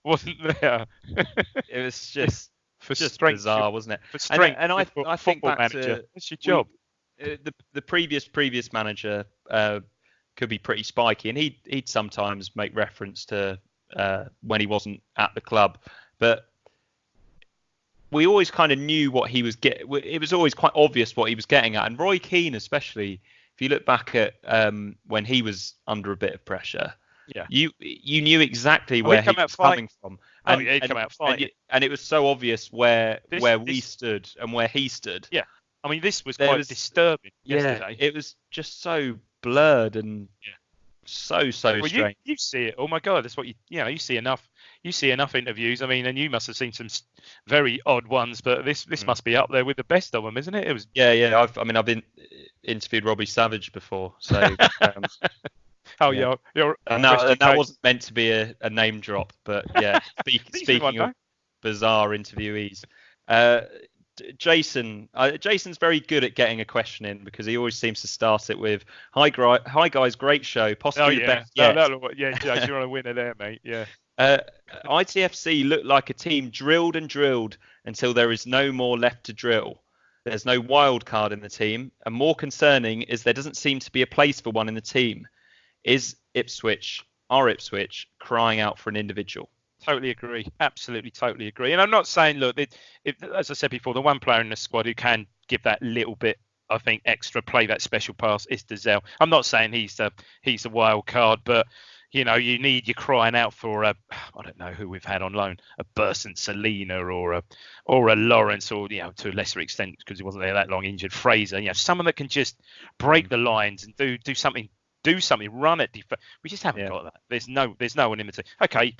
wasn't there? It was just strength, bizarre, wasn't it? For strength, and I think back manager. to That's your job. The previous manager could be pretty spiky, and he'd sometimes make reference to when he wasn't at the club, but we always kind of knew what he was getting. It was always quite obvious what he was getting at, and Roy Keane especially. If you look back at when he was under a bit of pressure, you knew exactly where he was coming from. And he'd come out fighting. And it was so obvious where we stood and where he stood. Yeah, I mean, this was quite disturbing yesterday. It was just so blurred and so strange. You see it. Oh my God, that's what you see enough. You see enough interviews. I mean, and you must have seen some very odd ones, but this must be up there with the best of them, isn't it? It was. Yeah. I've been interviewed Robbie Savage before, so. You're and that wasn't meant to be a name drop, but yeah. Speaking of bizarre interviewees, Jason's very good at getting a question in because he always seems to start it with "Hi guys, great show, possibly the best yet." Jason, you're on a winner there, mate. Yeah. ITFC looked like a team drilled and drilled until there is no more left to drill. There's no wild card in the team, and more concerning is there doesn't seem to be a place for one in the team. Is Ipswich crying out for an individual? Totally agree. Absolutely, totally agree. And I'm not saying, look, as I said before, the one player in the squad who can give that little bit, I think, extra, play that special pass is Dazelle. I'm not saying he's the wild card, but you know, you're crying out for I don't know who we've had on loan, a Burson Selina or a Lawrence, or you know, to a lesser extent because he wasn't there that long, injured Fraser. You know, someone that can just break the lines and do something, run it. We just haven't got that. There's no one in the team. Okay,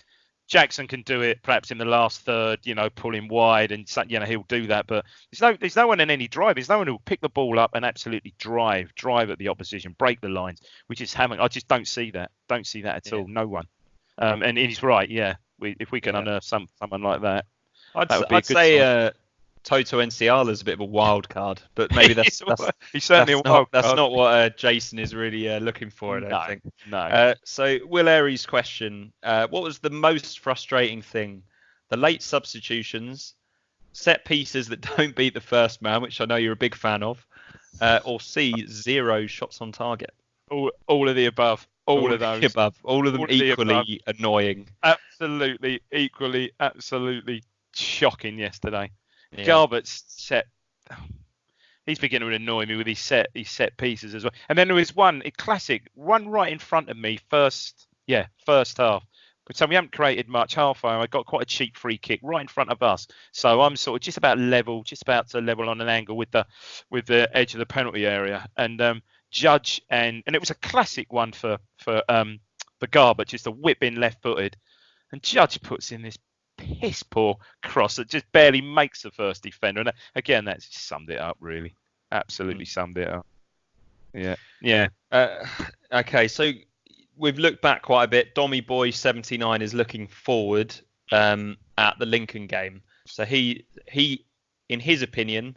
Jackson can do it perhaps in the last third, you know, pull him wide and, you know, he'll do that. But there's no one in any drive. There's no one who will pick the ball up and absolutely drive at the opposition, break the lines. We just haven't. I just don't see that. Don't see that at all. No one. And he's right. Yeah. If we can unearth someone like that, I'd say Toto Enciala is a bit of a wild card, but maybe that's he's certainly a wild card. That's not what Jason is really looking for, I don't think. No. So Will Airey's question: what was the most frustrating thing? The late substitutions, set pieces that don't beat the first man, which I know you're a big fan of, or C, 0 shots on target? All of the above. All of those. All of them equally annoying. Absolutely, absolutely shocking yesterday. Yeah. Garbutt's set, he's beginning to annoy me with his set pieces as well. And then there was one right in front of me, first half. So we haven't created much. Half hour, I got quite a cheap free kick right in front of us. So I'm sort of just about to level on an angle with the edge of the penalty area. And Judge and it was a classic one for Garbutt, just a whip in left-footed. And Judge puts in this piss poor cross that just barely makes the first defender, and again that just summed it up, really. Absolutely summed it up. Yeah. Okay, so we've looked back quite a bit. Dommy Boy 79 is looking forward at the Lincoln game. So he in his opinion,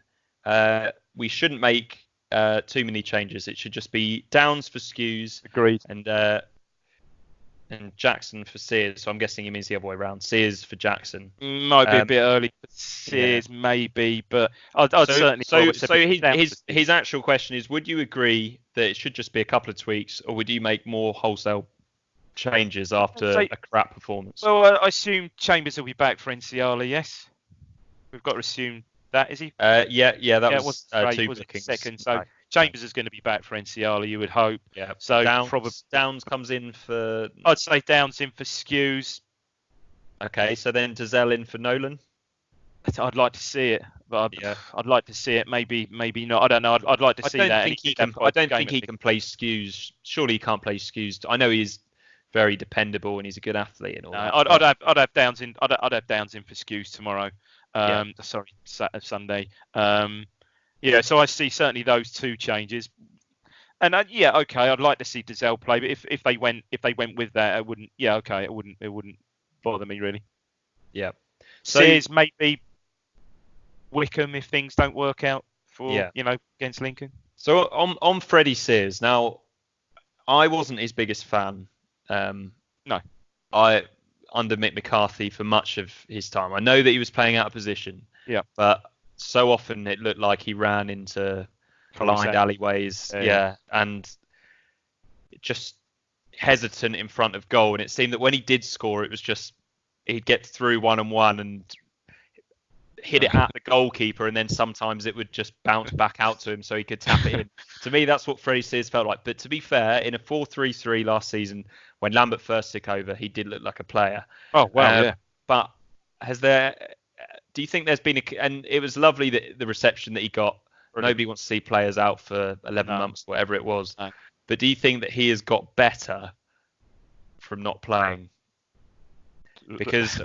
we shouldn't make too many changes. It should just be Downs for Skews. Agreed. And Jackson for Sears, so I'm guessing he means the other way around. Sears for Jackson. Might be a bit early for Sears, maybe, but I'd certainly. So his actual question is: would you agree that it should just be a couple of tweaks, or would you make more wholesale changes after a crap performance? Well, I assume Chambers will be back for NCR. Yes, we've got to assume that, is he? Yeah. That was two bookings. Second, so. Right. Chambers is going to be back for NCR, you would hope. Yeah. So Downs comes in for. I'd say Downs in for Skews. Okay, so then Dazelle in for Nolan. I'd like to see it, but I'd like to see it. Maybe not. I don't know. I'd like to see that. I don't think he can play Skews. Surely he can't play Skews. I know he's very dependable and he's a good athlete and all No, that. I'd have Downs in. I'd have Downs in for Skews tomorrow. Sorry, Sunday. Yeah, so I see certainly those two changes. And okay, I'd like to see Dazelle play, but if they went with that, it wouldn't. Yeah, okay, it wouldn't bother me really. Yeah. So Sears maybe Wickham if things don't work out for against Lincoln. So on Freddie Sears, now I wasn't his biggest fan. No. Under Mick McCarthy for much of his time. I know that he was playing out of position. Yeah. But so often it looked like he ran into blind alleyways. Yeah. And just hesitant in front of goal. And it seemed that when he did score, it was just he'd get through 1-on-1 and hit it at the goalkeeper, and then sometimes it would just bounce back out to him so he could tap it in. To me, that's what Freddie Sears felt like. But to be fair, in a 4-3-3 last season, when Lambert first took over, he did look like a player. Oh, wow, yeah. But do you think there's been and it was lovely that the reception that he got. Brilliant. Nobody wants to see players out for 11 months, whatever it was. No. But do you think that he has got better from not playing? Because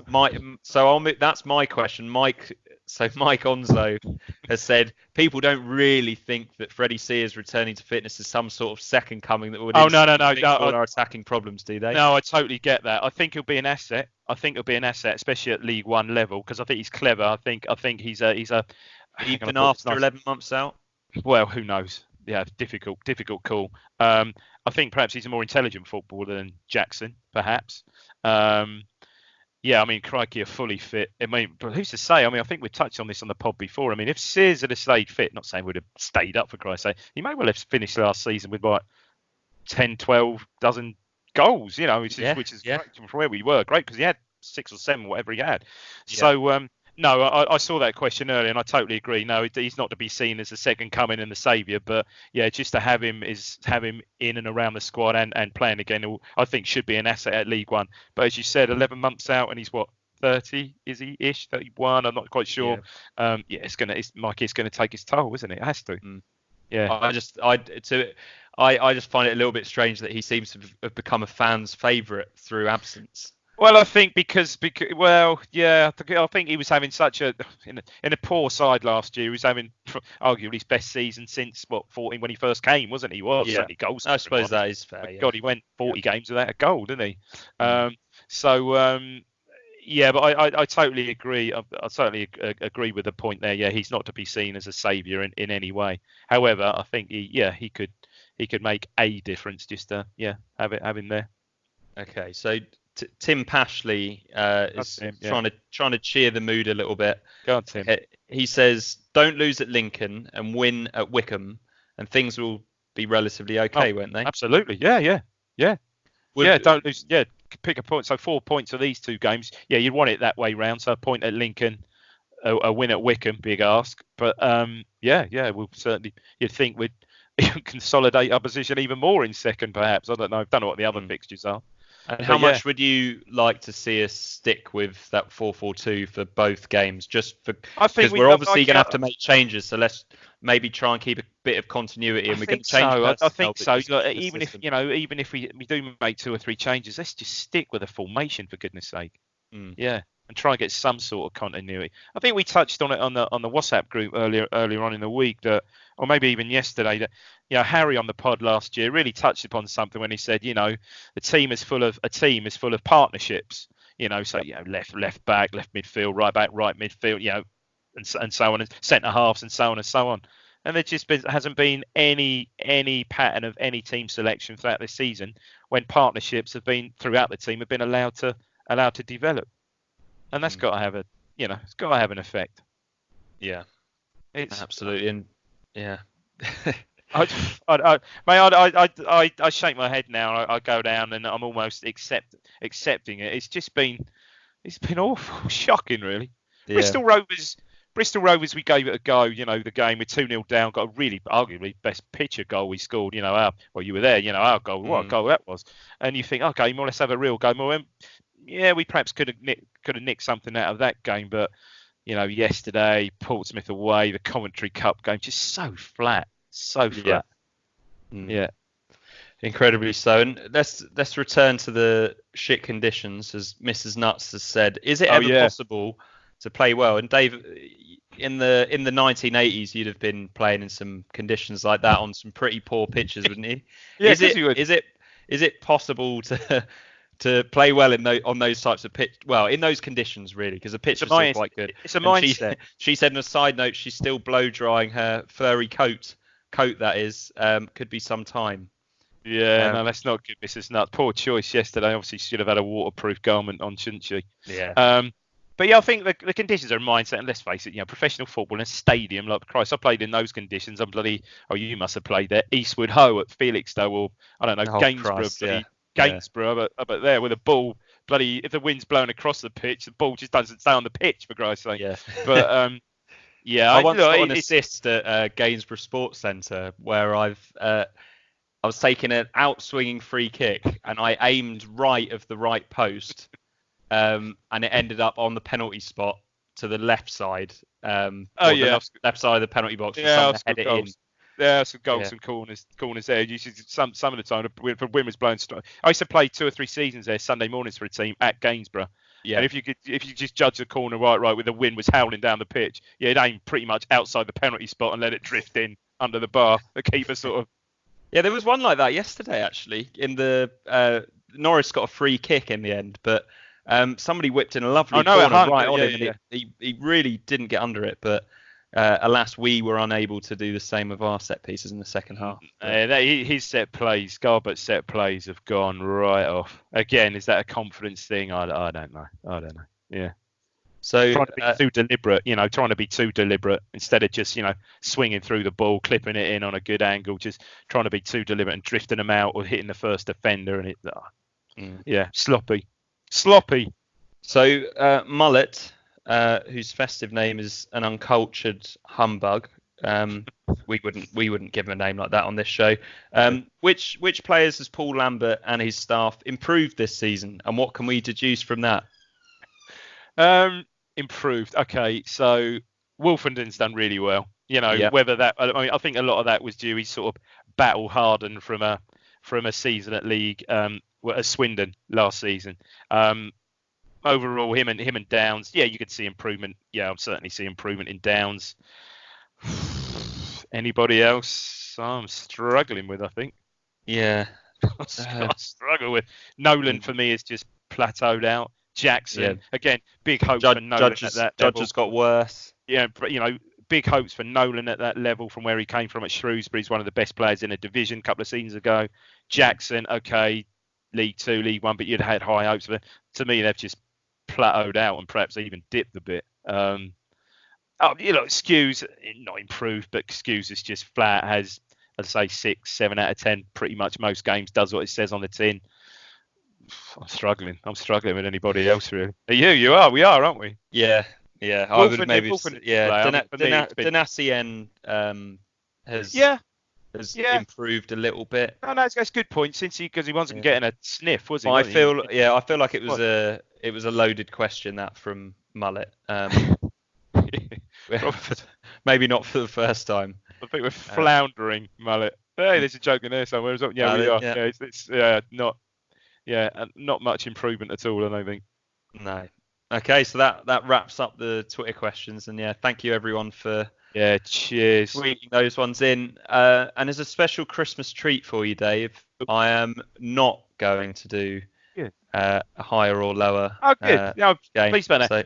that's my question. Mike Onslow has said people don't really think that Freddie Sears returning to fitness is some sort of second coming that would no, all our attacking problems, do they? No, I totally get that. I think he'll be an asset. Especially at League One level, because I think he's clever. I think he's a even after 11 months out. Well, who knows? Yeah, difficult call. I think perhaps he's a more intelligent footballer than Jackson, perhaps. Yeah, I mean, crikey, a fully fit. I mean, but who's to say? I mean, I think we touched on this on the pod before. I mean, if Sears had stayed fit, not saying we'd have stayed up for Christ's sake, he may well have finished last season with like 10, 12 dozen goals, which is great from where we were. Great, because he had 6 or 7, whatever he had. Yeah. So, no, I saw that question earlier, and I totally agree. No, he's not to be seen as the second coming and the saviour, but yeah, just to have him in and around the squad and playing again, I think should be an asset at League One. But as you said, 11 months out, and he's what, 30? Is he ish? 31? I'm not quite sure. Yeah. Mikey's going to take his toll, isn't it? It has to. Yeah. I just find it a little bit strange that he seems to have become a fan's favourite through absence. Well, I think because I think he was having such in a poor side last year. He was having arguably his best season since 14 when he first came, wasn't he? He was certainly goals. I suppose that is fair. God, he went 40 games without a goal, didn't he? But I totally agree. I totally agree with the point there. Yeah, he's not to be seen as a saviour in any way. However, I think he could make a difference just to have him there. Okay, so. Tim Pashley is trying to cheer the mood a little bit. Go on, Tim. He says, "Don't lose at Lincoln and win at Wickham, and things will be relatively okay, won't they?" Absolutely. Yeah. Don't lose. Yeah, pick a point. So 4 points of these two games. Yeah, you'd want it that way round. So a point at Lincoln, a win at Wickham, big ask. But we'll certainly. You'd think we'd consolidate our position even more in second, perhaps. I don't know. I don't know what the other fixtures are. And how much would you like to see us stick with that 4-4-2 for both games? Just for because we're obviously going to have to make changes, so let's maybe try and keep a bit of continuity, and we're going to change. I think so. Even if we do make 2 or 3 changes, let's just stick with a formation for goodness sake. Yeah, and try and get some sort of continuity. I think we touched on it on the WhatsApp group earlier on in the week that, or maybe even yesterday, that Harry on the pod last year really touched upon something when he said, a team is full of partnerships. Left back, left midfield, right back, right midfield, and so on, and centre halves, and so on and so on. And there just hasn't been any pattern of any team selection throughout this season when partnerships have been throughout the team have been allowed to develop, and that's got to have it's got to have an effect. Yeah, it's absolutely, and yeah. I shake my head now. I go down and I'm almost accepting it. It's been awful, shocking, really. Yeah. Bristol Rovers, we gave it a go. The game with 2-0 down, got a really arguably best pitcher goal we scored. You were there. Our goal, what a goal that was. And you think, okay, let's have a real go. Well, we perhaps could have nicked something out of that game, but yesterday, Portsmouth away, the Coventry Cup game, just so flat. So flat. Yeah. Incredibly so. And let's return to the shit conditions, as Mrs. Nuts has said. Is it ever possible to play well? And Dave, in the 1980s, you'd have been playing in some conditions like that on some pretty poor pitches, wouldn't you? Yeah, Is it possible to play well on those types of pitch? Well, in those conditions, really, because the pitch is still quite good. It's a mindset. She said on a side note, she's still blow drying her furry coat that is. Could be some time. Yeah, no, that's not good, Mrs. Nuts. Poor choice yesterday. Obviously, she should have had a waterproof garment on, shouldn't she? Yeah. But yeah, I think the conditions are a mindset, and let's face it, professional football in a stadium, like Christ, I played in those conditions. You must have played there, Eastwood Hoe at Felixstowe, or I don't know, Gainsborough, Gainsborough, but there with a ball, if the wind's blowing across the pitch, the ball just doesn't stay on the pitch, for Christ's sake. Yeah. But I once got an assist at Gainsborough Sports Centre where I was taking an outswinging free kick and I aimed right of the right post, and it ended up on the penalty spot to the left side. Left side of the penalty box. Yeah, head it in. Yeah, some goals and corners there. You should, some of the time, when wind was blowing. I used to play 2 or 3 seasons there, Sunday mornings for a team at Gainsborough. Yeah. And if you just judge the corner right, where the wind was howling down the pitch, it aimed pretty much outside the penalty spot and let it drift in under the bar. The keeper sort of. Yeah, there was one like that yesterday actually. In the Norris got a free kick in the end, but somebody whipped in a lovely corner right on him, and he really didn't get under it. But alas, we were unable to do the same with our set pieces in the second half. His Garbutt's set plays have gone right off. Again, is that a confidence thing? I don't know. Yeah. So trying to be too deliberate instead of just swinging through the ball, clipping it in on a good angle, just trying to be too deliberate and drifting them out or hitting the first defender, and sloppy. So Mullet, whose festive name is an uncultured humbug, we wouldn't give him a name like that on this show. Which players has Paul Lambert and his staff improved this season, and what can we deduce from that? Improved. Okay, so Wolfenden's done really well. Whether that, I think a lot of that was due. He's sort of battle hardened from a season at league at Swindon last season. Overall, him and Downs, you could see improvement. Yeah, I'll certainly see improvement in Downs. Anybody else? I'm struggling with, I think. Yeah, I struggle with. Nolan for me is just plateaued out. Jackson again, big hopes for Nolan at that level. Judge has got worse. Yeah, but big hopes for Nolan at that level from where he came from at Shrewsbury. He's one of the best players in the division a couple of seasons ago. Jackson, okay, League 2, League 1, but you'd had high hopes for. To me, they've just plateaued out and perhaps even dipped a bit. Skews not improved, but Skews is just flat. Has, I'd say, 6, 7 out of 10 pretty much most games. Does what it says on the tin. I'm struggling with anybody else really. You are. We are, aren't we? Yeah. I would maybe. Donatien has improved a little bit. No, that's a good point because he wasn't getting a sniff, was he? I feel like it was a loaded question that from Mullet. Maybe not for the first time. I think we're floundering, Mullet. Hey, there's a joke in there somewhere. We are. Yeah, it's not much improvement at all, I don't think. No. Okay, so that wraps up the Twitter questions, and thank you everyone for cheers tweeting those ones in. And as a special Christmas treat for you, Dave, I am not going to do a higher or lower. Oh, good. Game. Please, Ben. So,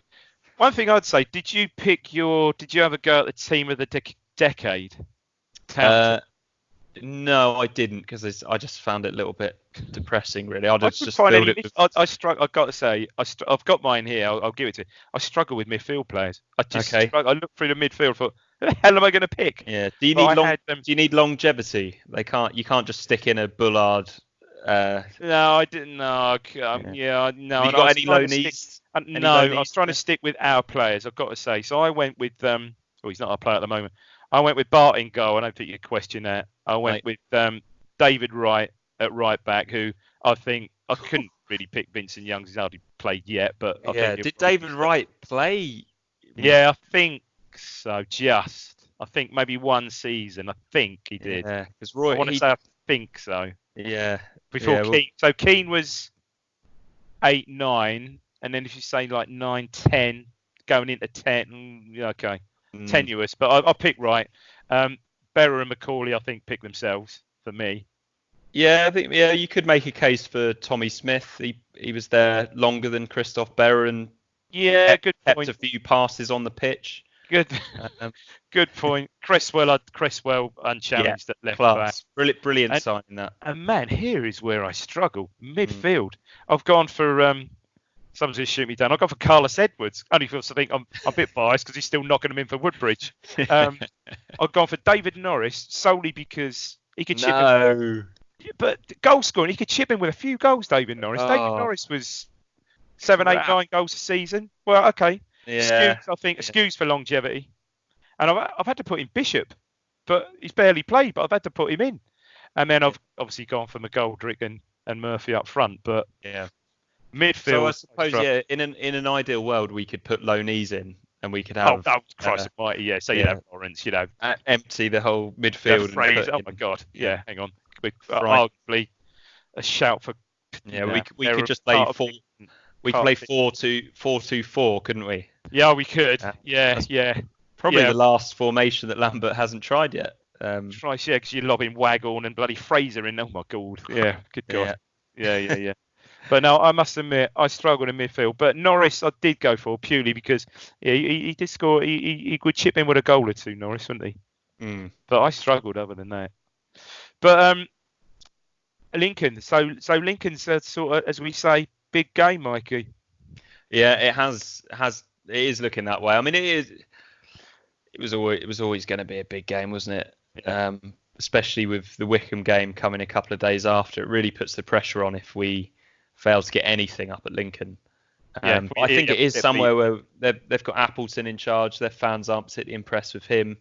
one thing I'd say: did you have a go at the team of the decade? No, I didn't, because I just found it a little bit depressing, really. I've got to say, I've got mine here. I'll give it to you. I struggle with midfield players. I look through the midfield and thought, who the hell am I going to pick? Yeah. Do you need longevity? You can't just stick in a Bullard. No, I didn't. No. No. Have you got any low knees? No, I was trying to stick with our players, I've got to say. So I went with he's not our player at the moment. I went with Bart in goal. I don't think you'd question that. I went with David Wright at right back, who I think I couldn't really pick Vincent Young. He's hardly played yet, but I think did David Wright play? Yeah, I think so. I think maybe one season. I think he did. Yeah, because Roy. I want to say I think so. Yeah. Before Yeah, Keane. So Keane was 8, 9, and then if you say like 9, 10, going into 10, yeah, okay, tenuous. But I picked right. Berra and Macaulay, I think, picked themselves for me. Yeah, I think you could make a case for Tommy Smith. He was there longer than Christoph Berra and Good kept point. a few passes on the pitch. Good, Um, good point. Cresswell unchallenged at left back. Brilliant signing that. And man, here is where I struggle. Midfield. I've gone for someone's going to shoot me down. I've gone for Carlos Edwards. Only because I think I'm a bit biased because he's still knocking them in for Woodbridge. I've gone for David Norris solely because he could chip in. But goal scoring, he could chip in with a few goals, David Norris. David Norris was 7, 8, 9 goals a season. Well, okay. Yeah. Excuse for longevity. And I've had to put in Bishop, but he's barely played, but I've had to put him in. And then I've obviously gone for McGoldrick and Murphy up front. But midfield. So I suppose, in an ideal world, we could put loanees in and we could have. Oh, Christ almighty, yeah. So you'd have Lawrence, you'd have. Empty the whole midfield. Oh, my God. Yeah, hang on. Arguably a shout for. Yeah, we could just play 4. We could play 4-2-4, couldn't we? Yeah, we could. Yeah. Probably the last formation that Lambert hasn't tried yet. Christ, because you're lobbing Waghorn and bloody Fraser in. Oh my God. Yeah, good God. Yeah. But no, I must admit, I struggled in midfield. But Norris, I did go for purely because he did score. He would chip in with a goal or two, Norris, wouldn't he? But I struggled other than that. But Lincoln. So Lincoln's sort of, as we say, big game, Mikey. Yeah, it is looking that way. I mean, it was always going to be a big game, wasn't it? Yeah. Especially with the Wycombe game coming a couple of days after. It really puts the pressure on if we fail to get anything up at Lincoln. I think it is somewhere where they've got Appleton in charge. Their fans aren't particularly impressed with him.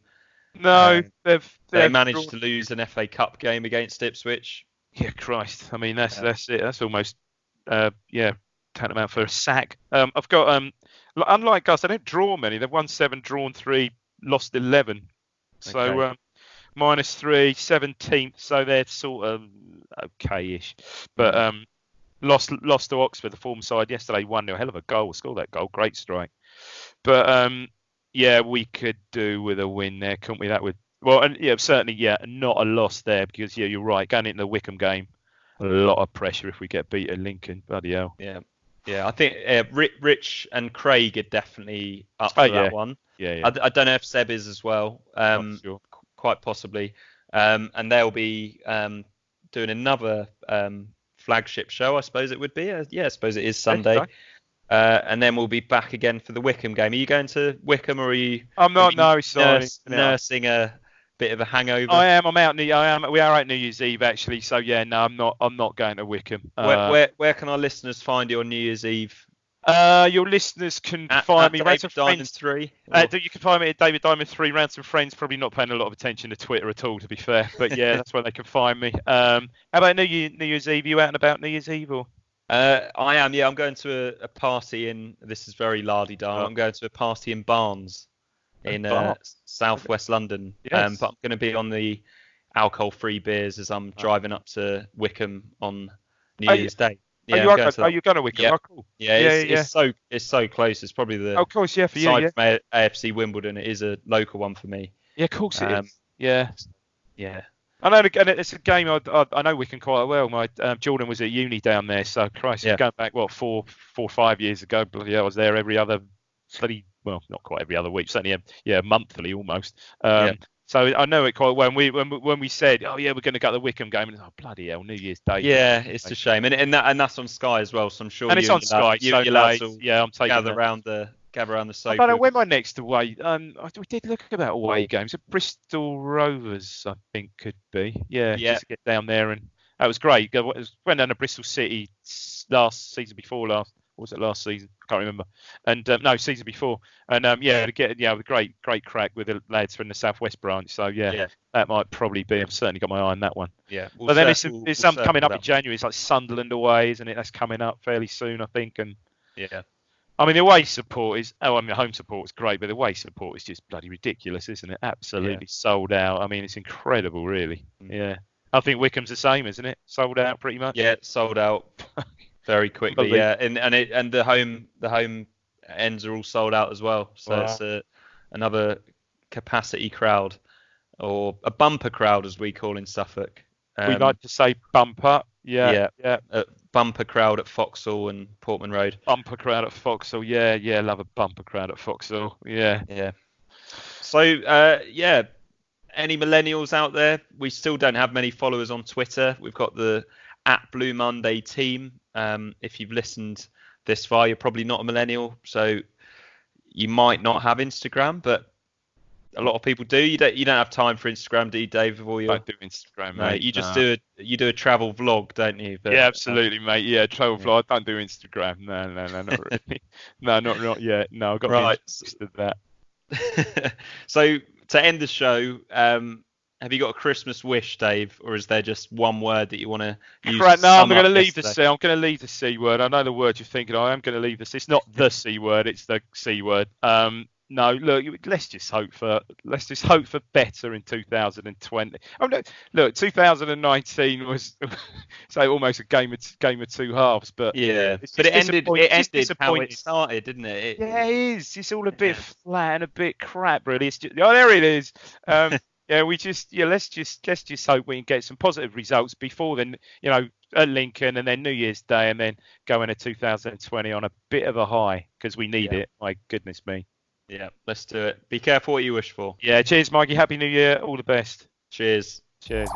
No, they managed to lose an FA Cup game against Ipswich. Yeah, Christ. I mean, that's it. That's almost tantamount for a sack. I've got unlike us, they don't draw many. They've won 7, drawn 3, lost 11. So -3, 17th. So they're sort of okay-ish. But lost to Oxford, the form side yesterday. 1-0, hell of a goal. Scored that goal, great strike. But we could do with a win there, couldn't we? That would certainly not a loss there because you're right. Going into the Wycombe game, a lot of pressure if we get beat at Lincoln. Bloody hell. Yeah, I think Rich and Craig are definitely up for that one. Yeah. I don't know if Seb is as well. Sure. Quite possibly. And they'll be doing another flagship show, I suppose it would be. I suppose it is Sunday. And then we'll be back again for the Wycombe game. Are you going to Wycombe or are you? I'm not. No, sorry. Nursing a bit of a hangover. I am. I'm out. We are out New Year's Eve actually. So yeah, no, I'm not going to Wycombe. Where can our listeners find you on New Year's Eve? Your listeners can find me Ransom Friends 3. You can find me at David Diamond 3. Ransom Friends. Probably not paying a lot of attention to Twitter at all, to be fair. But yeah, that's where they can find me. How about New Year's Eve? You out and about New Year's Eve or? I am. Yeah, I'm going to a party in. This is very lardy-dar. I'm going to a party in Barnes, in southwest London. Yes. But I'm going to be on the alcohol-free beers as I'm driving up to Wycombe on New Year's Day. Yeah, are you going to Wycombe? Yeah. Oh, cool. Yeah, it's so close. It's probably the. Of course, yeah, for you. Aside from AFC Wimbledon, it is a local one for me. Yeah, of course it is. Yeah. Yeah. I know, and it's a game I know Wycombe quite well. My Jordan was at uni down there, so Christ, going back 4 or 5 years ago. Bloody hell, I was there every other not quite every other week, certainly monthly almost. So I know it quite well. When we said, oh yeah, we're going to go to the Wycombe game, and bloody hell, New Year's Day. Yeah, it's a shame, and that's on Sky as well. So I'm sure. And it's on Sky. Your lads will I'm taking gather around the sofa. I don't know when my next away. We did look about away games. Bristol Rovers, I think, could be. Yeah. Just to get down there, and that was great. Went down to Bristol City season before last. Or was it last season? I can't remember. And no, season before. And to get a great crack with the lads from the Southwest branch. So that might probably be. I've certainly got my eye on that one. Yeah. But then there's some coming up in January. It's like Sunderland away, isn't it? That's coming up fairly soon, I think. And I mean, the away support is. Oh, I mean, the home support is great, but the away support is just bloody ridiculous, isn't it? Absolutely sold out. I mean, it's incredible, really. Yeah. I think Wickham's the same, isn't it? Sold out pretty much. Yeah, sold out very quickly. Yeah, and the home ends are all sold out as well. So it's another capacity crowd, or a bumper crowd as we call in Suffolk. We like to say bumper. Yeah. Bumper crowd at Foxhall and Portman Road. Bumper crowd at Foxhall. Yeah. Love a bumper crowd at Foxhall. Yeah. So any millennials out there? We still don't have many followers on Twitter. We've got the @BlueMonday team. If you've listened this far, you're probably not a millennial, so you might not have Instagram, but a lot of people do. You don't have time for Instagram, do you, Dave? I don't do Instagram, mate. You just do a travel vlog, don't you? But, yeah, absolutely, mate. Yeah, travel vlog. I don't do Instagram. No, not really. No, not yet. No, I've got right. To that. So to end the show, have you got a Christmas wish, Dave, or is there just one word that you want to use? Right, no, I'm going to leave the C. I'm going to leave the C word. I know the word you're thinking. I am going to leave this. It's not the C word. It's the C word. No, look, let's just hope for better in 2020. Oh no, look, 2019 was so almost a game of two halves, but yeah, but it ended how it started, didn't it? Yeah, it is. It's all a bit flat and a bit crap, really. It's just, there it is. Let's just hope we can get some positive results before then. At Lincoln, and then New Year's Day, and then go into 2020 on a bit of a high because we need it. My goodness me. Yeah, let's do it. Be careful what you wish for. Yeah, cheers, Mikey. Happy New Year. All the best. Cheers. Cheers.